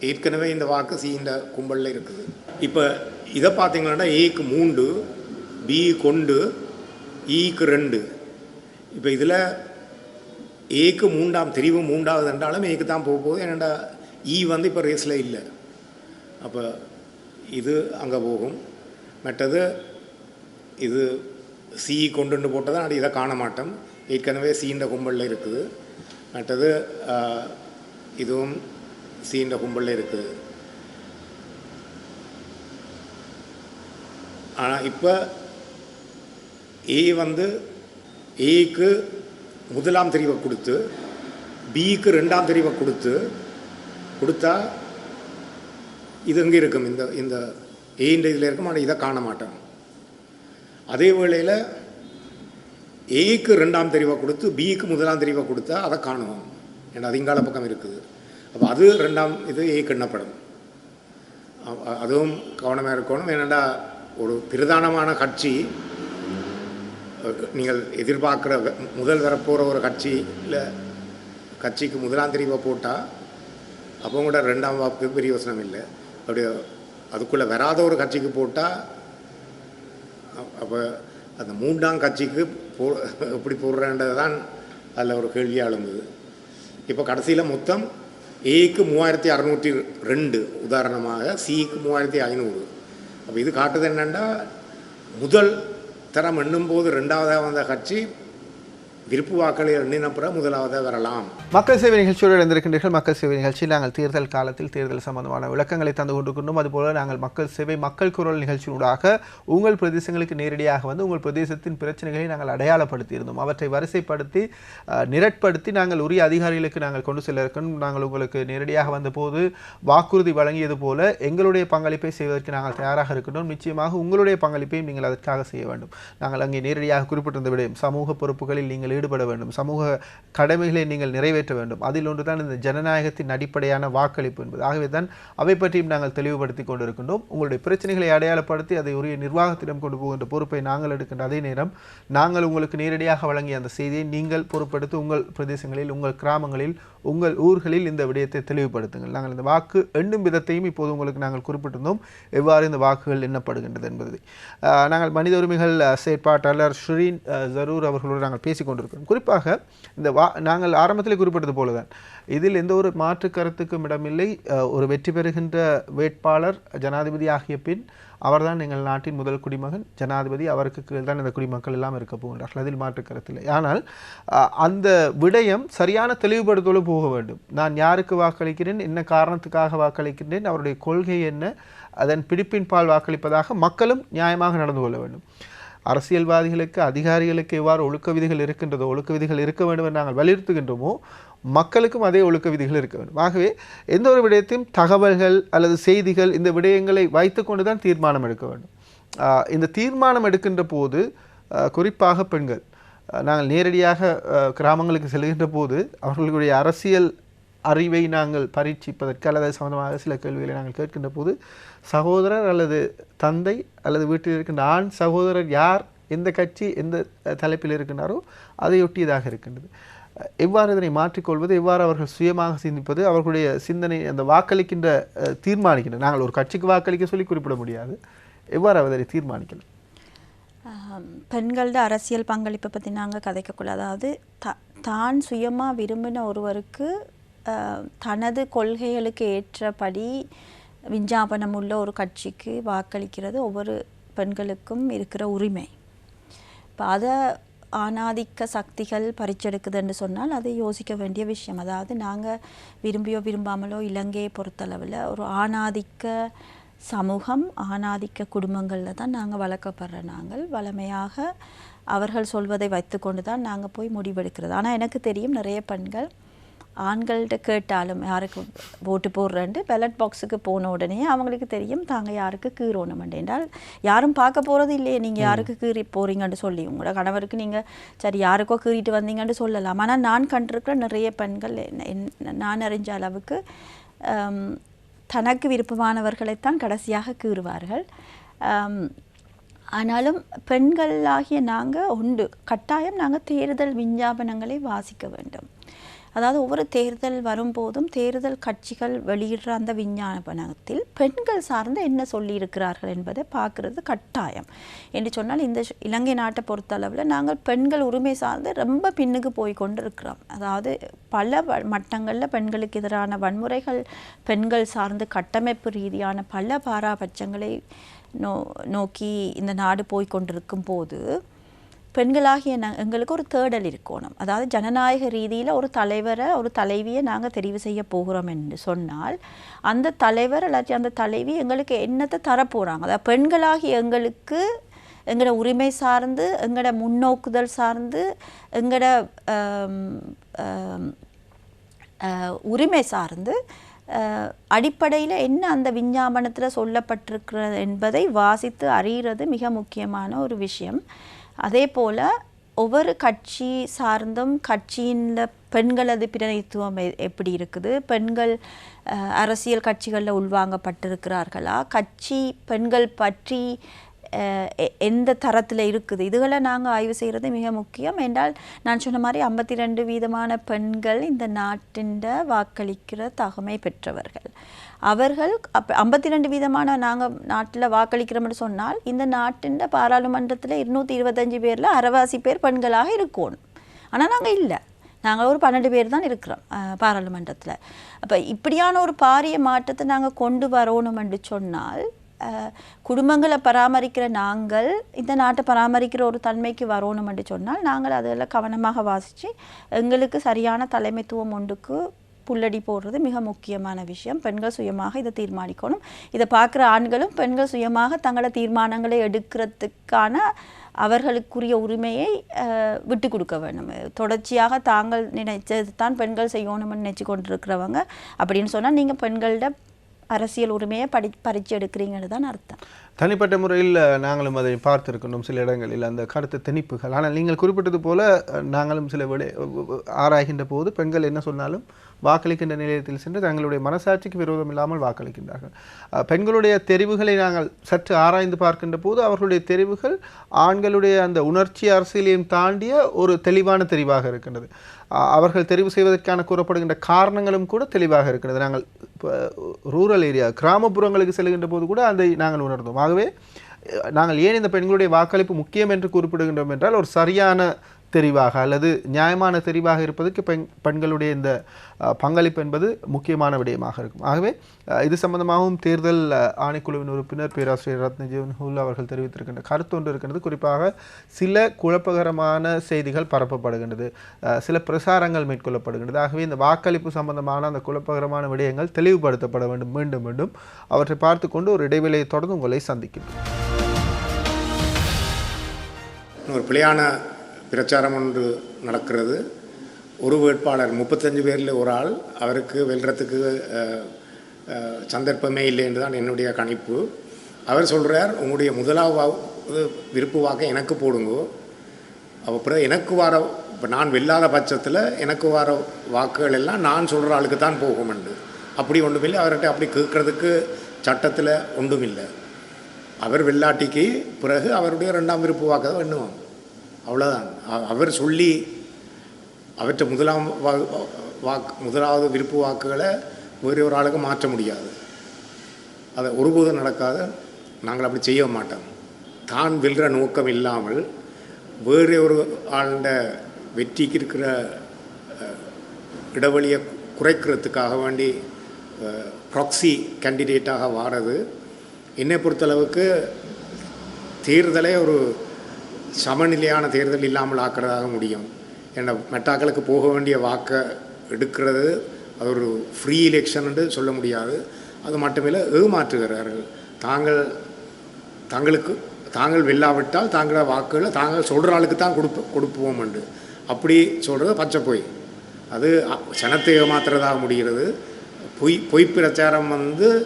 ஏற்கனவே இந்த வாக்கு சி இந்த கும்பலில் இருக்குது. இப்போ இதை பார்த்தீங்கன்னா ஏக்கு 3, பி கொண்டு ஈக்கு 2. இப்போ இதில் ஏக்கு 3ஆம் தெரிவு 3வது என்றாலும் ஏக்கு தான் போக போகுது. ஏன்னா ஈ வந்து இப்போ ரேஸில் இல்லை. அப்போ இது அங்கே போகும். மற்றது இது சி கொண்டு போட்டதான் அது இதை காண மாட்டோம். ஏற்கனவே சீண்ட கும்பலில் இருக்குது. மற்றது இதுவும் சீண்ட கும்பலில் இருக்குது. ஆனால் இப்போ ஏ வந்து ஏக்கு முதலாம் தெரிவை கொடுத்து பிக்கு 2ஆம் தெரிவை கொடுத்தா இது எங்கே இருக்கும், இந்த இந்த ஏன்ற இதில் இருக்கும், ஆனால் இதை காண மாட்டோம். அதே வேளையில் ஏக்கு 2ஆம் தெரிவை கொடுத்து பிக்கு 1ஆம் தெரிவை கொடுத்தா அதை காணுவோம். ஏன்னா அது இங்கால பக்கம் இருக்குது. அப்போ அது 2ஆம் இது ஏக்கு எண்ணப்படும். அதுவும் கவனமாக இருக்கணும். ஏன்னாண்டா ஒரு பிரதானமான கட்சி நீங்கள் எதிர்பார்க்குற முதல் வரப்போகிற ஒரு கட்சிக்கு 1ஆம் தெரிவை போட்டால் அப்போ கூட 2ஆம் வாக்குக்கு பெரிய யோசனை இல்லை. அப்படி அதுக்குள்ளே வராத ஒரு கட்சிக்கு போட்டால் அப்போ அந்த 3ஆம் கட்சிக்கு எப்படி போடுறேன்றது தான் அதில் ஒரு கேள்வியாக எழும்புது. இப்போ கடைசியில் மொத்தம் ஏக்கு 3602 உதாரணமாக, சிக்கு 3500. அப்போ இது காட்டுது என்னென்னா, முதல் தரம் எண்ணும்போது 2ஆவதாக வந்த கட்சி விருப்பு வாக்களை எண்ணினப்புற 1ஆவதாக வரலாம். மக்கள் சேவை நிகழ்ச்சியோடு இணைந்திருக்கின்றீர்கள். மக்கள் சேவை நிகழ்ச்சியில் நாங்கள் தேர்தல் காலத்தில் தேர்தல் சம்பந்தமான விளக்கங்களை தந்து கொண்டிருக்கின்றோம். அதுபோல நாங்கள் மக்கள் சேவை மக்கள் குரல் நிகழ்ச்சியூடாக உங்கள் பிரதேசங்களுக்கு நேரடியாக வந்து உங்கள் பிரதேசத்தின் பிரச்சனைகளை நாங்கள் அடையாளப்படுத்தி இருந்தோம். அவற்றை வரிசைப்படுத்தி நிரட்படுத்தி நாங்கள் உரிய அதிகாரிகளுக்கு நாங்கள் கொண்டு செல்ல இருக்கணும். நாங்கள் உங்களுக்கு நேரடியாக வந்தபோது வாக்குறுதி வழங்கியது போல எங்களுடைய பங்களிப்பை செய்வதற்கு நாங்கள் தயாராக இருக்கின்றோம். நிச்சயமாக உங்களுடைய பங்களிப்பையும் நீங்கள் அதற்காக செய்ய வேண்டும். நாங்கள் அங்கே நேரடியாக குறிப்பிட்டிருந்த விடயம், சமூக பொறுப்புகளில் நீங்கள் ஈடுபட வேண்டும், சமூக கடமைகளை நீங்கள் நிறைவேற்ற வேண்டும். அதில் ஒன்றுதான் இந்த ஜனநாயகத்தின் அடிப்படையான வாக்களிப்பு என்பது. ஆகவே தான் அவை பற்றியும் நாங்கள் தெளிவுபடுத்தி கொண்டிருக்கின்றோம். உங்களுடைய பிரச்சனைகளை அடையாளப்படுத்தி அதை உரிய நிர்வாகத்திடம் கொண்டு போகின்ற பொறுப்பை நாங்கள் எடுக்கின்ற அதே நேரம் நாங்கள் உங்களுக்கு நேரடியாக வழங்கிய அந்த செய்தியை நீங்கள் பொறுப்படுத்தி உங்கள் பிரதேசங்களில், உங்கள் கிராமங்களில், உங்கள் ஊர்களில் இந்த விடயத்தை தெளிவுபடுத்துங்கள். நாங்கள் இந்த வாக்கு எண்ணும் விதத்தையும் இப்போது உங்களுக்கு நாங்கள் குறிப்பிட்டிருந்தோம், எவ்வாறு இந்த வாக்குகள் எண்ணப்படுகின்றது என்பதை. நாங்கள் மனித உரிமைகள் செயற்பாட்டாளர் ஷிரீன் ஜரூர் அவர்களோடு நாங்கள் பேசிக்கொண்டிருக்கிறோம். குறிப்பாக இந்த நாங்கள் ஆரம்பத்தில் குறிப்பிட்டது போலதான் இதில் எந்த ஒரு மாற்று கருத்துக்கும் இடமில்லை. ஒரு வெற்றி பெறுகின்ற வேட்பாளர் ஜனாதிபதி ஆகிய பின் அவர்தான் எங்கள் நாட்டின் முதல் குடிமகன், ஜனாதிபதி. அவருக்கு கீழ் தான் இந்த குடிமக்கள் எல்லாம் இருக்க போகின்றார்கள், அதில் மாற்று கருத்தில்லை. ஆனால் அந்த விடயம் சரியான தெளிவுபடுத்தோடு போக வேண்டும். நான் யாருக்கு வாக்களிக்கிறேன், என்ன காரணத்துக்காக வாக்களிக்கின்றேன், அவருடைய கொள்கை என்ன, அதன் பிடிப்பின் பால் வாக்களிப்பதாக மக்களும் நியாயமாக நடந்து கொள்ள வேண்டும். அரசியல்வாதிகளுக்கு, அதிகாரிகளுக்கு எவ்வாறு ஒழுக்க விதிகள் இருக்கின்றதோ, ஒழுக்க விதிகள் இருக்க வேண்டும் என்று நாங்கள் வலியுறுத்துகின்றோமோ, மக்களுக்கும் அதே ஒழுக்க விதிகள் இருக்க வேண்டும். ஆகவே எந்த ஒரு விடயத்தையும் தகவல்கள் அல்லது செய்திகள், இந்த விடயங்களை வைத்துக்கொண்டு தான் தீர்மானம் எடுக்க வேண்டும். இந்த தீர்மானம் எடுக்கின்ற போது குறிப்பாக பெண்கள், நாங்கள் நேரடியாக கிராமங்களுக்கு செல்கின்ற போது அவர்களுடைய அரசியல் அறிவை நாங்கள் பரீட்சிப்பதற்கு அல்லது சம்பந்தமாக சில கேள்விகளை நாங்கள் கேட்கின்ற போது சகோதரர் அல்லது தந்தை அல்லது வீட்டில் இருக்கின்ற ஆண் சகோதரர் யார், எந்த கட்சி, எந்த தலைப்பில் இருக்கின்றாரோ அதையொட்டியதாக இருக்கின்றது. எவ்வாறு இதனை மாற்றிக்கொள்வது, எவ்வாறு அவர்கள் சுயமாக சிந்திப்பது, அவர்களுடைய சிந்தனை அந்த வாக்களிக்கின்ற தீர்மானிக்கின்ற, நாங்கள் ஒரு கட்சிக்கு வாக்களிக்க சொல்லி குறிப்பிட முடியாது, எவ்வாறு அதனை தீர்மானிக்கலாம்? பெண்களோட அரசியல் பங்களிப்பை பற்றி நாங்கள் கதைக்கக்குள்ள, அதாவது தான் சுயமாக விரும்பின ஒருவருக்கு தனது கொள்கைகளுக்கு ஏற்றபடி விஞ்ஞாபனம் உள்ள ஒரு கட்சிக்கு வாக்களிக்கிறது ஒவ்வொரு பெண்களுக்கும் இருக்கிற உரிமை. இப்போ அதை ஆணாதிக்க சக்திகள் பறிச்செடுக்குதுன்னு சொன்னால் அதை யோசிக்க வேண்டிய விஷயம். அதாவது நாங்கள் விரும்பியோ விரும்பாமலோ இலங்கையை பொறுத்தளவில் ஒரு ஆணாதிக்க சமூகம், ஆணாதிக்க குடும்பங்களில் தான் நாங்கள் வளர்க்கப்படுற. நாங்கள் வளமையாக அவர்கள் சொல்வதை வைத்து கொண்டு தான் நாங்கள் போய் முடிவெடுக்கிறது. ஆனால் எனக்கு தெரியும் நிறைய பெண்கள் ஆண்கள்கிட்ட கேட்டாலும் யாருக்கு ஓட்டு போடுறேன்ட்டு பேலட் பாக்ஸுக்கு போன உடனே அவங்களுக்கு தெரியும் தாங்க யாருக்கு கீறோணும் என்றால் யாரும் பார்க்க போகிறது இல்லையே, நீங்கள் யாருக்கு கீறி போகிறீங்கன்னு சொல்லி. உங்களோட கணவருக்கு நீங்கள் சரி யாருக்கோ கீறிட்டு வந்தீங்கன்னு சொல்லலாம். ஆனால் நான் கண்டிருக்கிற நிறைய பெண்கள் நான் அறிஞ்ச அளவுக்கு தனக்கு விருப்பமானவர்களைத்தான் கடைசியாக கீறுவார்கள். ஆனாலும் பெண்களாகிய நாங்கள் கட்டாயம் நாங்கள் தேர்தல் விஞ்ஞாபனங்களை வாசிக்க வேண்டும். அதாவது ஒவ்வொரு தேர்தல் வரும்போதும் தேர்தல் கட்சிகள் வெளியிடுற அந்த விஞ்ஞாபனத்தில் பெண்கள் சார்ந்து என்ன சொல்லியிருக்கிறார்கள் என்பதை பார்க்குறது கட்டாயம். என்று சொன்னால் இந்த இலங்கை நாட்டை பொறுத்தளவில் நாங்கள் பெண்கள் உரிமை சார்ந்து ரொம்ப பின்னுக்கு போய் கொண்டு இருக்கிறோம். அதாவது பல மட்டங்களில் பெண்களுக்கு எதிரான வன்முறைகள், பெண்கள் சார்ந்து கட்டமைப்பு ரீதியான பல பாராபட்சங்களை நோக்கி இந்த நாடு போய் கொண்டிருக்கும் போது பெண்களாகிய எங்களுக்கு ஒரு தேடல் இருக்கணும். அதாவது ஜனநாயக ரீதியில் ஒரு தலைவரை, ஒரு தலைவியை நாங்கள் தெரிவு செய்ய போகிறோம் என்று சொன்னால் அந்த தலைவர் இல்லாட்டி அந்த தலைவி எங்களுக்கு என்னத்தை தரப்போகிறாங்க. அதாவது பெண்களாகிய எங்களுக்கு எங்களோட உரிமை சார்ந்து, எங்களோட முன்னோக்குதல் சார்ந்து, எங்களோட உரிமை சார்ந்து அடிப்படையில் என்ன அந்த விஞ்ஞாபனத்தில் சொல்லப்பட்டிருக்கிறது என்பதை வாசித்து அறிகிறது மிக முக்கியமான ஒரு விஷயம். அதே போல் ஒவ்வொரு கட்சி சார்ந்தும் கட்சியின் பெண்களது பிரதிநிதித்துவம் எப்படி இருக்குது, பெண்கள் அரசியல் கட்சிகளில் உள்வாங்கப்பட்டிருக்கிறார்களா, கட்சி பெண்கள் பற்றி எந்த தரத்தில் இருக்குது, இதுகளை நாங்கள் ஆய்வு செய்கிறது மிக முக்கியம். என்றால் நான் சொன்ன மாதிரி 52% பெண்கள் இந்த நாட்டின் வாக்களிக்கிற தகமை பெற்றவர்கள். அவர்கள் 52% நாங்கள் நாட்டில் வாக்களிக்கிறோம்னு சொன்னால் இந்த நாட்டின் பாராளுமன்றத்தில் 225 பேரில் அரைவாசி பேர் பெண்களாக இருக்கணும். ஆனால் நாங்கள் இல்லை, நாங்கள் ஒரு 12 பேர் தான் இருக்கிறோம் பாராளுமன்றத்தில். அப்போ இப்படியான ஒரு பாரிய மாற்றத்தை நாங்கள் கொண்டு வரணும் என்று சொன்னால் குடும்பங்களை பராமரிக்கிற நாங்கள் இந்த நாட்டை பராமரிக்கிற ஒரு தன்மைக்கு வரணும் என்று சொன்னால் நாங்கள் அதில் கவனமாக வாசித்து எங்களுக்கு சரியான தலைமைத்துவம் ஒன்றுக்கு புல்லடி போடுறது மிக முக்கியமான விஷயம். பெண்கள் சுயமாக இதை தீர்மானிக்கணும். இதை பார்க்குற ஆண்களும் பெண்கள் சுயமாக தங்களோட தீர்மானங்களை எடுக்கிறதுக்கான அவர்களுக்குரிய உரிமையை விட்டு கொடுக்க வேண்டும். தொடர்ச்சியாக தாங்கள் நினைச்சது தான் பெண்கள் செய்யணும்னு நினைச்சு கொண்டிருக்கிறவங்க அப்படின்னு சொன்னால் நீங்கள் பெண்களோட அரசியல் உரிமையை பறிச்சு எடுக்கிறீங்கன்னு தான் அர்த்தம். தனிப்பட்ட முறையில் நாங்களும் அதை பார்த்திருக்கணும் சில இடங்களில் அந்த கருத்து திணிப்புகள். ஆனால் நீங்கள் குறிப்பிட்டது போல நாங்களும் சில ஆராய்கின்ற போது பெண்கள் என்ன சொன்னாலும் வாக்களிக்கின்ற நிலையத்தில் சென்று தங்களுடைய மனசாட்சிக்கு விரோதம் இல்லாமல் வாக்களிக்கின்றார்கள். பெண்களுடைய தெரிவுகளை நாங்கள் சற்று ஆராய்ந்து பார்க்கின்ற போது அவர்களுடைய தெரிவுகள் ஆண்களுடைய அந்த உணர்ச்சி அரசியலையும் தாண்டிய ஒரு தெளிவான தெரிவாக இருக்கின்றது. அவர்கள் தெரிவு செய்வதற்கான கூறப்படுகின்ற காரணங்களும் கூட தெளிவாக இருக்கிறது. நாங்கள் ரூரல் ஏரியா கிராமப்புறங்களுக்கு செல்கின்ற போது கூட அதை நாங்கள் உணர்ந்தோம். ஆகவே நாங்கள் ஏன் இந்த பெண்களுடைய வாக்களிப்பு முக்கியம் என்று குறிப்பிடுகின்றோம் என்றால் ஒரு சரியான தெரிவாக அல்லது நியாயமான தெரிவாக இருப்பதற்கு பெண்களுடைய இந்த பங்களிப்பு என்பது முக்கியமான விடயமாக இருக்கும். ஆகவே இது சம்பந்தமாகவும் தேர்தல் ஆணைக்குழுவின் உறுப்பினர் பேராசிரியர் ரத்னஜீவன் அவர்கள் தெரிவித்திருக்கின்ற கருத்து ஒன்று இருக்கின்றது. குறிப்பாக சில குழப்பகரமான செய்திகள் பரப்பப்படுகின்றது, சில பிரசாரங்கள் மேற்கொள்ளப்படுகின்றது. ஆகவே இந்த வாக்களிப்பு சம்பந்தமான அந்த குழப்பகரமான விடயங்கள் தெளிவுபடுத்தப்பட வேண்டும். மீண்டும் மீண்டும் அவற்றை பார்த்து கொண்டு ஒரு இடைவெளியை தொடர்ந்து உங்களை சந்திக்கின்றோம். ஒரு பிழையான பிரச்சாரம் ஒன்று நடக்கிறது. ஒரு வேட்பாளர் 35 பேரில் ஒரு ஆள், அவருக்கு வெல்றதுக்கு சந்தர்ப்பமே இல்லை என்று தான் என்னுடைய கணிப்பு. அவர் சொல்கிறார், உங்களுடைய முதலாவது விருப்பு வாக்கை எனக்கு போடுங்கோ, அப்புறம் எனக்கு வர இப்போ நான் வெல்லாத பட்சத்தில் எனக்கு வர வாக்குகள் எல்லாம் நான் சொல்கிற ஆளுக்கு தான் போகும் என்று. அப்படி ஒன்றுமில்லை, அவர்கிட்ட அப்படி கேட்குறதுக்கு சட்டத்தில் ஒன்றுமில்லை. அவர் வெள்ளாட்டிக்கு பிறகு அவருடைய 2ஆம் விருப்பு வாக்கை தான் எண்ணுவாங்க, அவ்வளோதான். அவர் சொல்லி அவற்றை முதலாவது விருப்பு வாக்குகளை வேறு ஒரு ஆளுக்கு மாற்ற முடியாது. அதை ஒருபோதும் நடக்காத. நாங்கள் அப்படி செய்ய மாட்டோம். தான் வெல்கிற நோக்கம் இல்லாமல் வேறு ஒரு ஆளுட வெற்றிக்கு இருக்கிற இடைவெளியை குறைக்கிறதுக்காக வேண்டி ப்ராக்ஸி கேண்டிடேட்டாக வாரது என்னை பொறுத்தளவுக்கு தேர்தலே ஒரு சமநிலையான தேர்தல் இல்லாமல் ஆக்கிறதாக முடியும். ஏன்னா மெட்டாக்களுக்கு போக வேண்டிய வாக்கை எடுக்கிறது அது ஒரு ஃப்ரீ எலெக்ஷன் என்று சொல்ல முடியாது. அது மட்டுமில்லை, ஏமாற்றுகிறார்கள். தாங்கள் வெல்லாவிட்டால் தாங்கள வாக்குகளை தாங்கள் சொல்கிற ஆளுக்கு தான் கொடுப்போம் என்று அப்படி சொல்கிறது பச்சை பொய். அது சனத்தை ஏமாத்துறதாக முடிகிறது. பொய் பிரச்சாரம்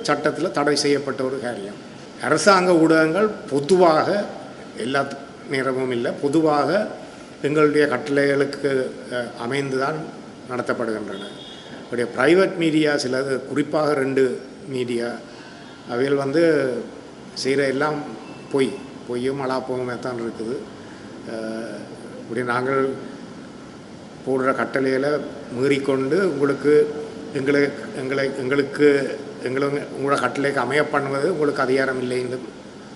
சட்டத்தில் தடை செய்யப்பட்ட ஒரு காரியம். அரசாங்க ஊடகங்கள் பொதுவாக எல்லா நேரமும் இல்லை, பொதுவாக எங்களுடைய கட்டளைகளுக்கு அமைந்து தான் நடத்தப்படுகின்றன. இப்படி ப்ரைவேட் மீடியா சிலது, குறிப்பாக 2 மீடியா, அவைகள் செய்கிற எல்லாம் பொய்யும் அலாப்பவுமே தான் இருக்குது. இப்படி நாங்கள் போடுற கட்டளைகளை மீறிக்கொண்டு உங்களோட கட்டளைக்கு அமைய பண்ணுவது உங்களுக்கு அதிகாரம் இல்லை என்று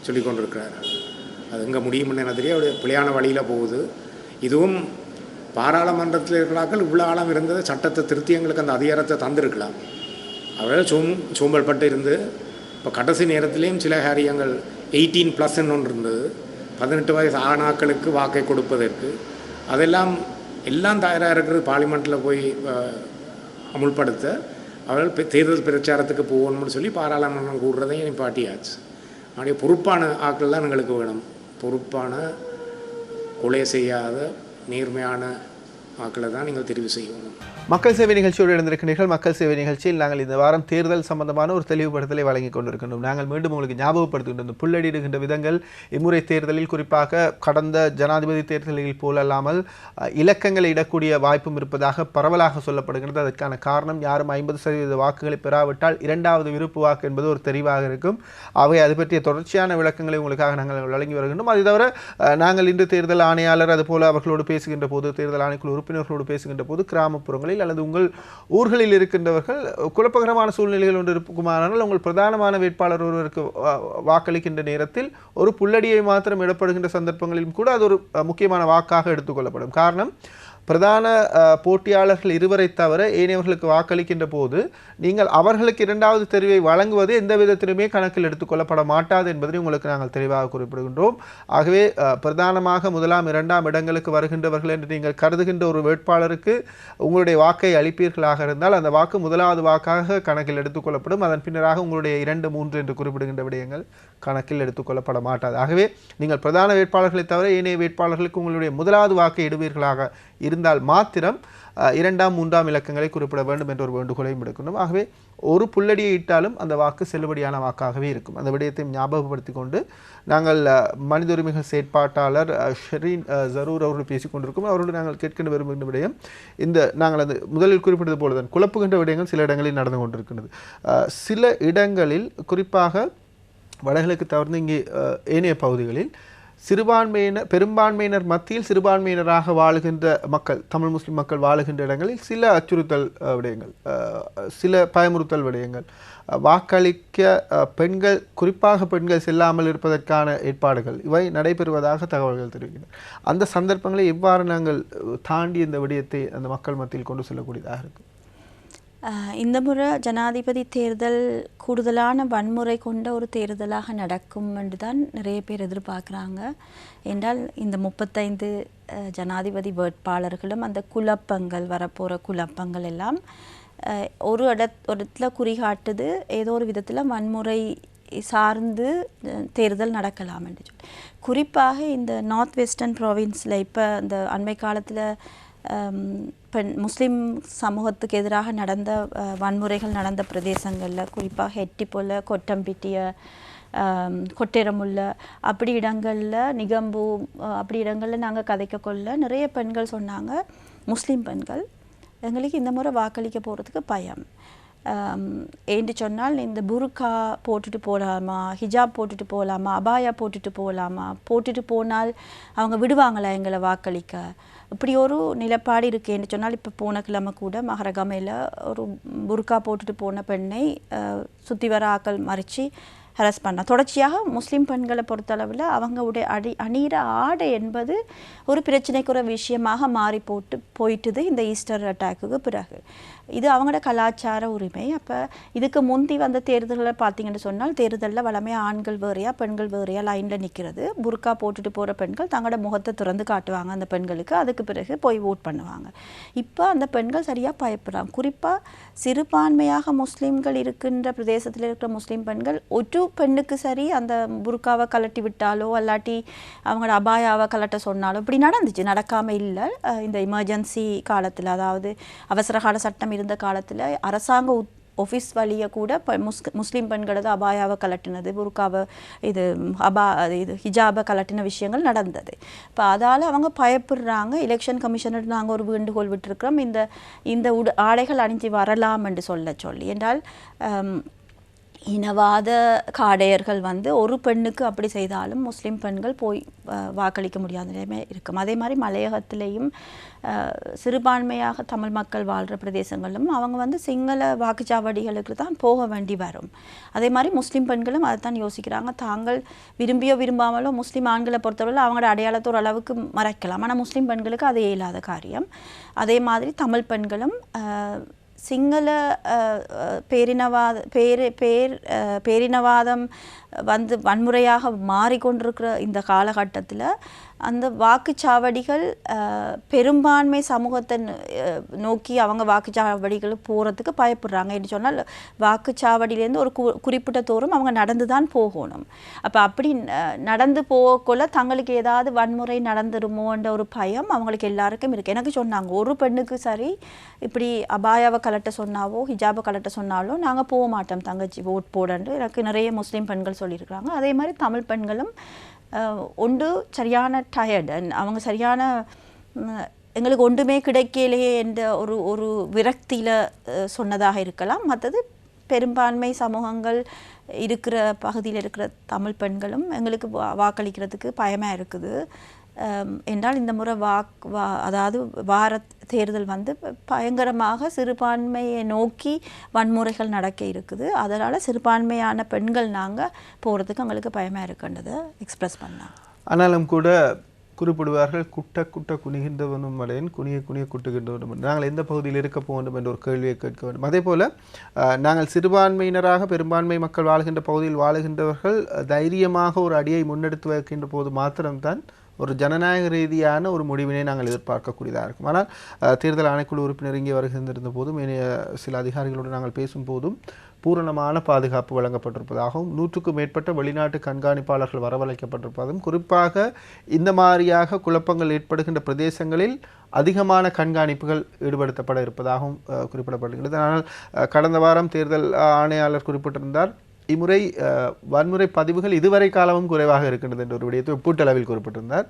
சொல்லி கொண்டிருக்கிறார். அது எங்கே முடியும்னு என்ன தெரியும். அவருடைய பிழையான வழியில் போகுது. இதுவும் பாராளுமன்றத்தில் இருக்கிறார்கள் இவ்வளோ ஆழம் இருந்தது, சட்டத்தை திருத்தி எங்களுக்கு அந்த அதிகாரத்தை தந்திருக்கலாம். அவர்கள் சோம்பல் பட்டு இருந்து இப்போ கடைசி நேரத்திலேயும் சில காரியங்கள் 18+ ஒன்று இருந்தது, 18 வயசு ஆணாக்களுக்கு வாக்கை கொடுப்பதற்கு. அதெல்லாம் தயாராக இருக்கிறது பார்லிமெண்ட்டில் போய் அமுல்படுத்த. அவர்கள் தேர்தல் பிரச்சாரத்துக்கு போகணும்னு சொல்லி பாராளுமன்றம் கூடுறதையும் நிப்பாட்டியாச்சு. அப்படியே பொறுப்பான ஆட்கள் தான் எங்களுக்கு வேணும். பொறுப்பான, கொலை செய்யாத, நேர்மையான ஆக்களை தான் நீங்கள் தெரிவு செய்யணும். மக்கள் சேவை நிகழ்ச்சியோடு எழுந்திருக்கிறீர்கள். மக்கள் சேவை நிகழ்ச்சியில் நாங்கள் இந்த வாரம் தேர்தல் சம்பந்தமான ஒரு தெளிவுபடுத்தலை வழங்கிக் கொண்டிருக்கின்றோம். நாங்கள் மீண்டும் உங்களுக்கு ஞாபகப்படுத்துகின்ற புள்ளடிடுகின்ற விதங்கள் இம்முறை தேர்தலில் குறிப்பாக கடந்த ஜனாதிபதி தேர்தலில் போலல்லாமல் இலக்கங்களை இடக்கூடிய வாய்ப்பும் இருப்பதாக பரவலாக சொல்லப்படுகிறது. அதற்கான காரணம் யாரும் 50% வாக்குகளை பெறாவிட்டால் இரண்டாவது விருப்பு வாக்கு என்பது ஒரு தெரிவாக இருக்கும். அவை அது பற்றிய தொடர்ச்சியான விளக்கங்களை உங்களுக்காக நாங்கள் வழங்கி வருகின்றோம். அது தவிர நாங்கள் இன்று தேர்தல் ஆணையாளர் அதுபோல அவர்களோடு பேசுகின்ற போது, தேர்தல் ஆணைக்குழு உறுப்பினர்களோடு பேசுகின்ற போது, கிராமப்புறங்களில் அல்லது உங்கள் ஊர்களில் இருக்கின்றவர்கள் குழப்பகரமான சூழ்நிலைகள் ஒன்று இருக்குமானால் உங்கள் பிரதானமான வேட்பாளர் ஒருவருக்கு வாக்களிக்கின்ற நேரத்தில் ஒரு புள்ளடியை மாத்திரம் இடப்படுகின்ற சந்தர்ப்பங்களிலும் கூட அது ஒரு முக்கியமான வாக்காக எடுத்துக்கொள்ளப்படும். காரணம், பிரதான போட்டியாளர்கள் இருவரை தவிர ஏனையவர்களுக்கு வாக்களிக்கின்ற போது நீங்கள் அவர்களுக்கு இரண்டாவது தெரிவை வழங்குவது எந்த விதத்திலுமே கணக்கில் எடுத்துக்கொள்ளப்பட மாட்டாது என்பதை உங்களுக்கு நாங்கள் தெளிவாக குறிப்பிடுகின்றோம். ஆகவே பிரதானமாக முதலாம் இரண்டாம் இடங்களுக்கு வருகின்றவர்கள் என்று நீங்கள் கருதுகின்ற ஒரு வேட்பாளருக்கு உங்களுடைய வாக்கை அளிப்பீர்களாக இருந்தால் அந்த வாக்கு முதலாவது வாக்காக கணக்கில் எடுத்துக்கொள்ளப்படும். அதன் பின்னராக உங்களுடைய 2, 3 என்று குறிப்பிடுகின்ற விடயங்கள் கணக்கில் எடுத்துக்கொள்ளப்பட மாட்டாது. ஆகவே நீங்கள் பிரதான வேட்பாளர்களை தவிர ஏனைய வேட்பாளர்களுக்கு உங்களுடைய முதலாவது வாக்கை இடுவீர்களாக இருந்தால் மாத்திரம் 2ஆம் 3ஆம் இலக்கங்களை குறிப்பிட வேண்டும் என்ற ஒரு வேண்டுகோளையும் எடுக்கணும். ஆகவே ஒரு புள்ளடியை இட்டாலும் அந்த வாக்கு செல்லுபடியான வாக்காகவே இருக்கும். அந்த விடயத்தையும் ஞாபகப்படுத்திக் கொண்டு நாங்கள் மனித உரிமைகள் செயற்பாட்டாளர் ஷெரீன் ஜரூர் அவர்கள் பேசிக் கொண்டிருக்கும். அவரோடு நாங்கள் கேட்கின்ற விரும்புகின்ற விடயம் நாங்கள் அந்த முதலில் குறிப்பிட்டது போலதான் குழப்புகின்ற விடயங்கள் சில இடங்களில் நடந்து கொண்டிருக்கின்றது. சில இடங்களில் குறிப்பாக வடகிழக்கு தவிர்த்து இங்கே ஏனைய பகுதிகளில் பெரும்பான்மையினர் மத்தியில் சிறுபான்மையினராக வாழுகின்ற மக்கள், தமிழ் முஸ்லிம் மக்கள் வாழுகின்ற இடங்களில் சில அச்சுறுத்தல் விடயங்கள், சில பயமுறுத்தல் விடயங்கள், வாக்களிக்க பெண்கள் குறிப்பாக பெண்கள் செல்லாமல் இருப்பதற்கான ஏற்பாடுகள் இவை நடைபெறுவதாக தகவல்கள் தெரிவிக்கின்றன. அந்த சந்தர்ப்பங்களை எவ்வாறு நாங்கள் தாண்டி இந்த விடயத்தை அந்த மக்கள் மத்தியில் கொண்டு செல்லக்கூடியதாக இருக்கும்? இந்த முறை ஜனாதிபதி தேர்தல் கூடுதலான வன்முறை கொண்ட ஒரு தேர்தலாக நடக்கும் என்று தான் நிறைய பேர் எதிர்பார்க்குறாங்க. என்றால் இந்த 35 ஜனாதிபதி வேட்பாளர்களும் அந்த குழப்பங்கள், வரப்போகிற குழப்பங்கள் எல்லாம் ஒரு இடத்துல குறிகாட்டுது ஏதோ ஒரு விதத்தில் வன்முறை சார்ந்து தேர்தல் நடக்கலாம் என்று சொல்லி. குறிப்பாக இந்த நார்த் வெஸ்டர்ன் ப்ராவின்ஸில் இப்போ இந்த அண்மை காலத்தில் முஸ்லீம் சமூகத்துக்கு எதிராக நடந்த வன்முறைகள் நடந்த பிரதேசங்களில், குறிப்பாக ஹெட்டிப்பொல, கொட்டம்பிட்டிய, கொட்டேரமுல்ல அப்படி இடங்களில், நிகம்பு அப்படி இடங்களில் நாங்கள் கதைக்கொள்ள நிறைய பெண்கள் சொன்னாங்க, முஸ்லீம் பெண்கள் எங்களுக்கு இந்த முறை வாக்களிக்க போகிறதுக்கு பயம். ஏன்னு சொன்னால் இந்த புர்கா போட்டுட்டு போகலாமா, ஹிஜாப் போட்டுட்டு போகலாமா, அபாயா போட்டுட்டு போகலாமா, போட்டுட்டு போனால் அவங்க விடுவாங்களா எங்களை வாக்களிக்க, இப்படி ஒரு நிலப்பாடு இருக்கேன்னு சொன்னால். இப்போ போன கிழமை கூட மஹரகமையில் ஒரு புர்கா போட்டுட்டு போன பெண்ணை சுற்றி வர ஆக்கள் மறித்து ஹரஸ் பண்ண. தொடர்ச்சியாக முஸ்லீம் பெண்களை பொறுத்தளவில் அவங்களுடைய அணிகிற ஆடை என்பது ஒரு பிரச்சனைக்குற விஷயமாக மாறி போயிட்டுது இந்த ஈஸ்டர் அட்டாக்குக்கு பிறகு. இது அவங்களோட கலாச்சார உரிமை. அப்போ இதுக்கு முந்தி வந்த தேர்தல்களை பார்த்தீங்கன்னு சொன்னால் தேர்தலில் வளமையாக ஆண்கள் வேறையா பெண்கள் வேறையா லைனில் நிற்கிறது. புர்கா போட்டுட்டு போகிற பெண்கள் தங்களோட முகத்தை திறந்து காட்டுவாங்க அந்த பெண்களுக்கு, அதுக்கு பிறகு போய் ஓட் பண்ணுவாங்க. இப்போ அந்த பெண்கள் சரியாக பயப்படுறாங்க. குறிப்பாக சிறுபான்மையாக முஸ்லீம்கள் இருக்கின்ற பிரதேசத்தில் இருக்கிற முஸ்லீம் பெண்கள் ஒரு பெண்ணுக்கு சரி அந்த புர்காவை கலட்டி விட்டாலோ அல்லாட்டி அவங்களோட அபாயாவை கலட்ட சொன்னாலோ இப்படி நடந்துச்சு, நடக்காமல் இல்லை. இந்த எமர்ஜென்சி காலத்தில், அதாவது அவசரகால சட்டம் இருந்த காலத்தில் அரசாங்க ஆஃபீஸ் வழியை கூட முஸ்லீம் பெண்களது அபாயாவை கலட்டினது, புர்காவை இது ஹிஜாபை கலட்டின விஷயங்கள் நடந்தது. இப்போ அதால் அவங்க பயப்படுறாங்க. எலெக்ஷன் கமிஷனர் நாங்கள் ஒரு வேண்டுகோள் விட்டுருக்கிறோம், இந்த ஆடைகள் அணிஞ்சு வரலாம் என்று சொல்லி. என்றால் இனவாத காடையர்கள் ஒரு பெண்ணுக்கு அப்படி செய்தாலும் முஸ்லீம் பெண்கள் போய் வாக்களிக்க முடியாத நிலைமை இருக்கும். அதே மாதிரி மலையகத்திலேயும் சிறுபான்மையாக தமிழ் மக்கள் வாழ்கிற பிரதேசங்களிலும் அவங்க சிங்கள வாக்குச்சாவடிகளுக்கு தான் போக வேண்டி வரும். அதே மாதிரி முஸ்லீம் பெண்களும் அதை தான் யோசிக்கிறாங்க. தாங்கள் விரும்பியோ விரும்பாமலோ முஸ்லீம் ஆண்களை பொறுத்தவரை அவங்களோட அடையாளத்தை ஒரு அளவுக்கு மறைக்கலாம், ஆனால் முஸ்லீம் பெண்களுக்கு அது இயலாத காரியம். அதே மாதிரி தமிழ் பெண்களும் சிங்கள பேரினவாதம் வன்முறையாக மாறிக்கொண்டிருக்கிற இந்த காலகட்டத்தில் அந்த வாக்குச்சாவடிகள் பெரும்பான்மை சமூகத்தை நோக்கி அவங்க வாக்குச்சாவடிகள் போகிறதுக்கு பயப்படுறாங்க. என்று சொன்னால் வாக்குச்சாவடியிலேருந்து ஒரு குறிப்பிட்ட தூரம் அவங்க நடந்து தான் போகணும். அப்போ அப்படி நடந்து போகக்குள்ள தங்களுக்கு ஏதாவது வன்முறை நடந்துருமோன்ற ஒரு பயம் அவங்களுக்கு எல்லாருக்கும் இருக்குது. எனக்கு சொன்னாங்க, ஒரு பெண்ணுக்கு சரி இப்படி அபாயாவை கலட்ட சொன்னாவோ ஹிஜாபை கலட்ட சொன்னாலும் நாங்கள் போக மாட்டோம் தங்கச்சி ஓட் போடன்று எனக்கு நிறைய முஸ்லீம் பெண்கள் சொல்லியிருக்கிறாங்க. அதே மாதிரி தமிழ் பெண்களும் ஒன்று சரியான டயர்டு, அவங்க சரியான எங்களுக்கு ஒன்றுமே கிடைக்கலையே என்ற ஒரு விரக்தியில் சொன்னதாக இருக்கலாம். மற்றது பெரும்பான்மை சமூகங்கள் இருக்கிற பகுதியில் இருக்கிற தமிழ் பெண்களும் எங்களுக்கு வாக்களிக்கிறதுக்கு பயமாக இருக்குது என்றால் இந்த முறை அதாவது வார தேர்தல் வந்து பயங்கரமாக சிறுபான்மையை நோக்கி வன்முறைகள் நடக்க இருக்குது. அதனால் சிறுபான்மையான பெண்கள் நாங்கள் போகிறதுக்கு எங்களுக்கு பயமாக இருக்குன்றதை எக்ஸ்பிரஸ் பண்ணாங்க. ஆனாலும் கூட குறிப்பிடுவார்கள், குட்ட குட்ட குனிகின்றவனும் மலையன் குனிய குனிய குட்டுகின்றவனும். நாங்கள் எந்த பகுதியில் இருக்க வேண்டும் என்ற ஒரு கேள்வியை கேட்க வேண்டும். அதே போல் நாங்கள் சிறுபான்மையினராக பெரும்பான்மை மக்கள் வாழ்கின்ற பகுதியில் வாழுகின்றவர்கள் தைரியமாக ஒரு அடியை முன்னெடுத்து வைக்கின்ற போது மாத்திரம்தான் ஒரு ஜனநாயக ரீதியான ஒரு முடிவினை நாங்கள் எதிர்பார்க்கக்கூடியதாக இருக்கும். ஆனால் தேர்தல் ஆணைக்குழு உறுப்பினர் இங்கே வருகின்றிருந்த போதும் சில அதிகாரிகளோடு நாங்கள் பேசும்போதும் பூரணமான பாதுகாப்பு வழங்கப்பட்டிருப்பதாகவும் 100க்கும் மேற்பட்ட வெளிநாட்டு கண்காணிப்பாளர்கள் வரவழைக்கப்பட்டிருப்பதும் குறிப்பாக இந்த மாதிரியாக குழப்பங்கள் ஏற்படுகின்ற பிரதேசங்களில் அதிகமான கண்காணிப்புகள் ஈடுபடுத்தப்பட இருப்பதாகவும் குறிப்பிடப்படுகிறது. ஆனால் கடந்த வாரம் தேர்தல் ஆணையாளர் குறிப்பிட்டிருந்தார், இம்முறை வன்முறை பதிவுகள் இதுவரை காலமும் குறைவாக இருக்கின்றது என்ற ஒரு விடயத்தை ஒப்பீட்டளவில் குறிப்பிட்டிருந்தார்.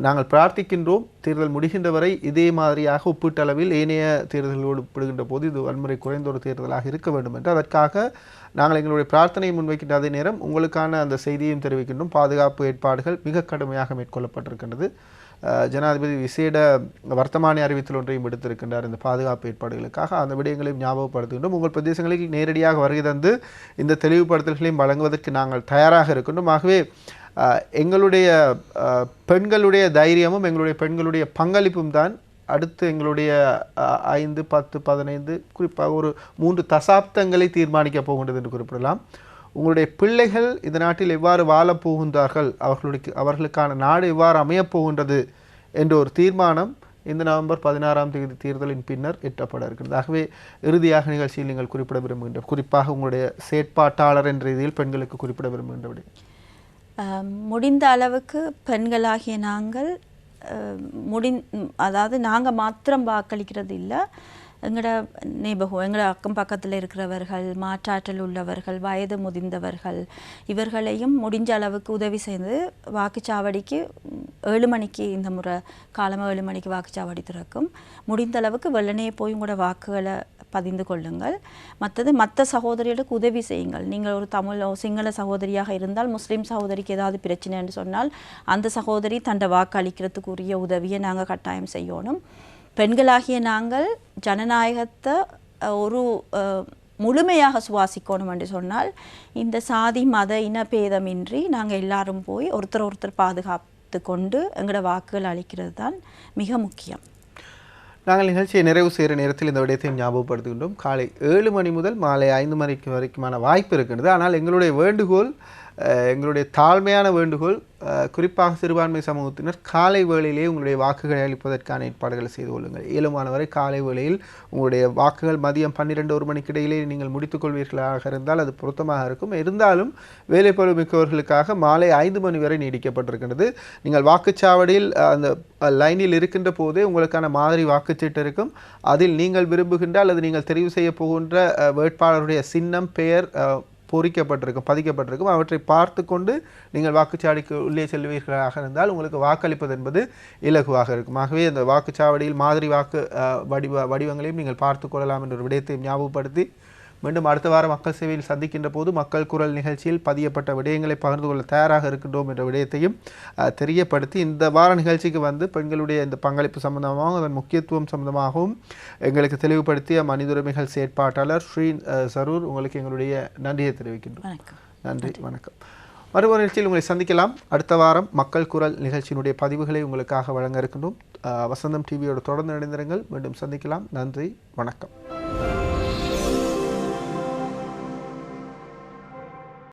நாங்கள் பிரார்த்திக்கின்றோம் தேர்தல் முடிகின்ற வரை இதே மாதிரியாக ஒப்பீட்டளவில் ஏனைய தேர்தல்களோடு ஒப்பிடுகின்ற போது இது வன்முறை குறைந்த ஒரு தேர்தலாக இருக்க வேண்டும் என்று அதற்காக நாங்கள் எங்களுடைய பிரார்த்தனையை முன்வைக்கின்ற அதே நேரம் உங்களுக்கான அந்த செய்தியையும் தெரிவிக்கின்றோம். பாதுகாப்பு ஏற்பாடுகள் மிக கடுமையாக மேற்கொள்ளப்பட்டிருக்கின்றது. ஜனாதிபதி விசேட வர்த்தமானி அறிவித்தல் ஒன்றையும் எடுத்திருக்கின்றார் இந்த பாதுகாப்பு ஏற்பாடுகளுக்காக. அந்த விடயங்களையும் ஞாபகப்படுத்துகின்றோம். உங்கள் பிரதேசங்களில் நேரடியாக வருகை தந்து இந்த தெளிவுபடுத்தல்களையும் வழங்குவதற்கு நாங்கள் தயாராக இருக்கின்றோம். ஆகவே எங்களுடைய பெண்களுடைய தைரியமும் எங்களுடைய பெண்களுடைய பங்களிப்பும் தான் அடுத்து எங்களுடைய 5, 10, 15 குறிப்பாக ஒரு 3 தசாப்தங்களை தீர்மானிக்கப் போகின்றது என்று குறிப்பிடலாம். உங்களுடைய பிள்ளைகள் இந்த நாட்டில் எவ்வாறு வாழப் போகின்றார்கள், அவர்களுக்கான நாடு எவ்வாறு அமையப் போகின்றது என்ற ஒரு தீர்மானம் இந்த நவம்பர் 16ஆம் தேதி தேர்தலின் பின்னர் எட்டப்பட இருக்கிறது. ஆகவே இறுதியாக நிகழ்ச்சியில் நீங்கள் குறிப்பிட விரும்புகின்ற குறிப்பாக உங்களுடைய செயற்பாட்டாளர் என்ற ரீதியில் பெண்களுக்கு குறிப்பிட விரும்புகின்றபடி முடிந்த அளவுக்கு பெண்களாகிய நாங்கள் அதாவது நாங்கள் மாத்திரம் வாக்களிக்கிறது இல்லை, எங்களோட எங்களோட அக்கம் பக்கத்தில் இருக்கிறவர்கள், மாற்றாற்றல் உள்ளவர்கள், வயது முதிர்ந்தவர்கள் இவர்களையும் முடிஞ்ச அளவுக்கு உதவி செய்து வாக்குச்சாவடிக்கு 7 மணிக்கு இந்த முறை காலமாக 7 மணிக்கு வாக்குச்சாவடி திறக்கும். முடிந்த அளவுக்கு வெள்ளனே போய் உங்களோட வாக்குகளை பதிந்து கொள்ளுங்கள். மற்ற சகோதரிகளுக்கு உதவி செய்யுங்கள். நீங்கள் ஒரு தமிழ் சிங்கள சகோதரியாக இருந்தால் முஸ்லீம் சகோதரிக்கு ஏதாவது பிரச்சனைன்னு சொன்னால் அந்த சகோதரி தன்னை வாக்கு அளிக்கிறதுக்குரிய உதவியை நாங்கள் கட்டாயம் செய்யணும். பெண்களாகிய நாங்கள் ஜனநாயகத்தை ஒரு முழுமையாக சுவாசிக்கணும் என்று சொன்னால் இந்த சாதி மத இனபேதமின்றி நாங்கள் எல்லாரும் போய் ஒருத்தர் பாதுகாத்து கொண்டு எங்களோட வாக்குகள் அளிக்கிறது தான் மிக முக்கியம். நாங்கள் நிகழ்ச்சியை நிறைவு செய்கிற நேரத்தில் இந்த விடயத்தையும் ஞாபகப்படுத்துகின்றோம். காலை 7 மணி முதல் மாலை 5 மணிக்கு வரைக்குமான வாய்ப்பு இருக்கின்றது. ஆனால் எங்களுடைய வேண்டுகோள், எங்களுடைய தாழ்மையான வேண்டுகோள், குறிப்பாக சிறுபான்மை சமூகத்தினர் காலை வேளையிலே உங்களுடைய வாக்குகளை அளிப்பதற்கான ஏற்பாடுகளை செய்து கொள்ளுங்கள். இயலுமானவரை காலை வேளையில் உங்களுடைய வாக்குகள் மதியம் 12-1 மணிக்கு இடையிலே நீங்கள் முடித்துக்கொள்வீர்களாக இருந்தால் அது பொருத்தமாக இருக்கும். இருந்தாலும் வேலைப்பளு மிக்கவர்களுக்காக மாலை 5 மணி வரை நீடிக்கப்பட்டிருக்கின்றது. நீங்கள் வாக்குச்சாவடியில் அந்த லைனில் இருக்கின்ற போதே உங்களுக்கான மாதிரி வாக்குச்சீட்டு இருக்கும். அதில் நீங்கள் விரும்புகின்ற அல்லது நீங்கள் தெரிவு செய்ய போகின்ற வேட்பாளருடைய சின்னம், பெயர் பொறிக்கப்பட்டிருக்கும், பதிக்கப்பட்டிருக்கும். அவற்றை பார்த்து கொண்டு நீங்கள் வாக்குச்சாவடிக்கு உள்ளே செல்வீர்களாக இருந்தால் உங்களுக்கு வாக்களிப்பது என்பது இலகுவாக இருக்கும். ஆகவே அந்த வாக்குச்சாவடியில் மாதிரி வாக்கு வடிவங்களையும் நீங்கள் பார்த்து கொள்ளலாம் என்ற ஒரு விடயத்தை ஞாபகப்படுத்தி மீண்டும் அடுத்த வாரம் மக்கள் சேவையில் சந்திக்கின்ற போது மக்கள் குரல் நிகழ்ச்சியில் பதியப்பட்ட விடயங்களை பகிர்ந்து கொள்ள தயாராக இருக்கின்றோம் என்ற விடயத்தையும் தெரியப்படுத்தி இந்த வார நிகழ்ச்சிக்கு வந்து பெண்களுடைய இந்த பங்களிப்பு சம்பந்தமாகவும் அதன் முக்கியத்துவம் சம்பந்தமாகவும் எங்களுக்கு தெளிவுபடுத்திய மனிதுரிமைகள் செயற்பாட்டாளர் ஸ்ரீ சரூர் உங்களுக்கு எங்களுடைய நன்றியை தெரிவிக்கின்றோம். நன்றி, வணக்கம். மறுபொரு நிகழ்ச்சியில் உங்களை சந்திக்கலாம். அடுத்த வாரம் மக்கள் குரல் நிகழ்ச்சியினுடைய பதிவுகளை உங்களுக்காக வழங்க இருக்கின்றோம். வசந்தம் டிவியோடு தொடர்ந்து இணைந்திருங்கள். மீண்டும் சந்திக்கலாம். நன்றி, வணக்கம்.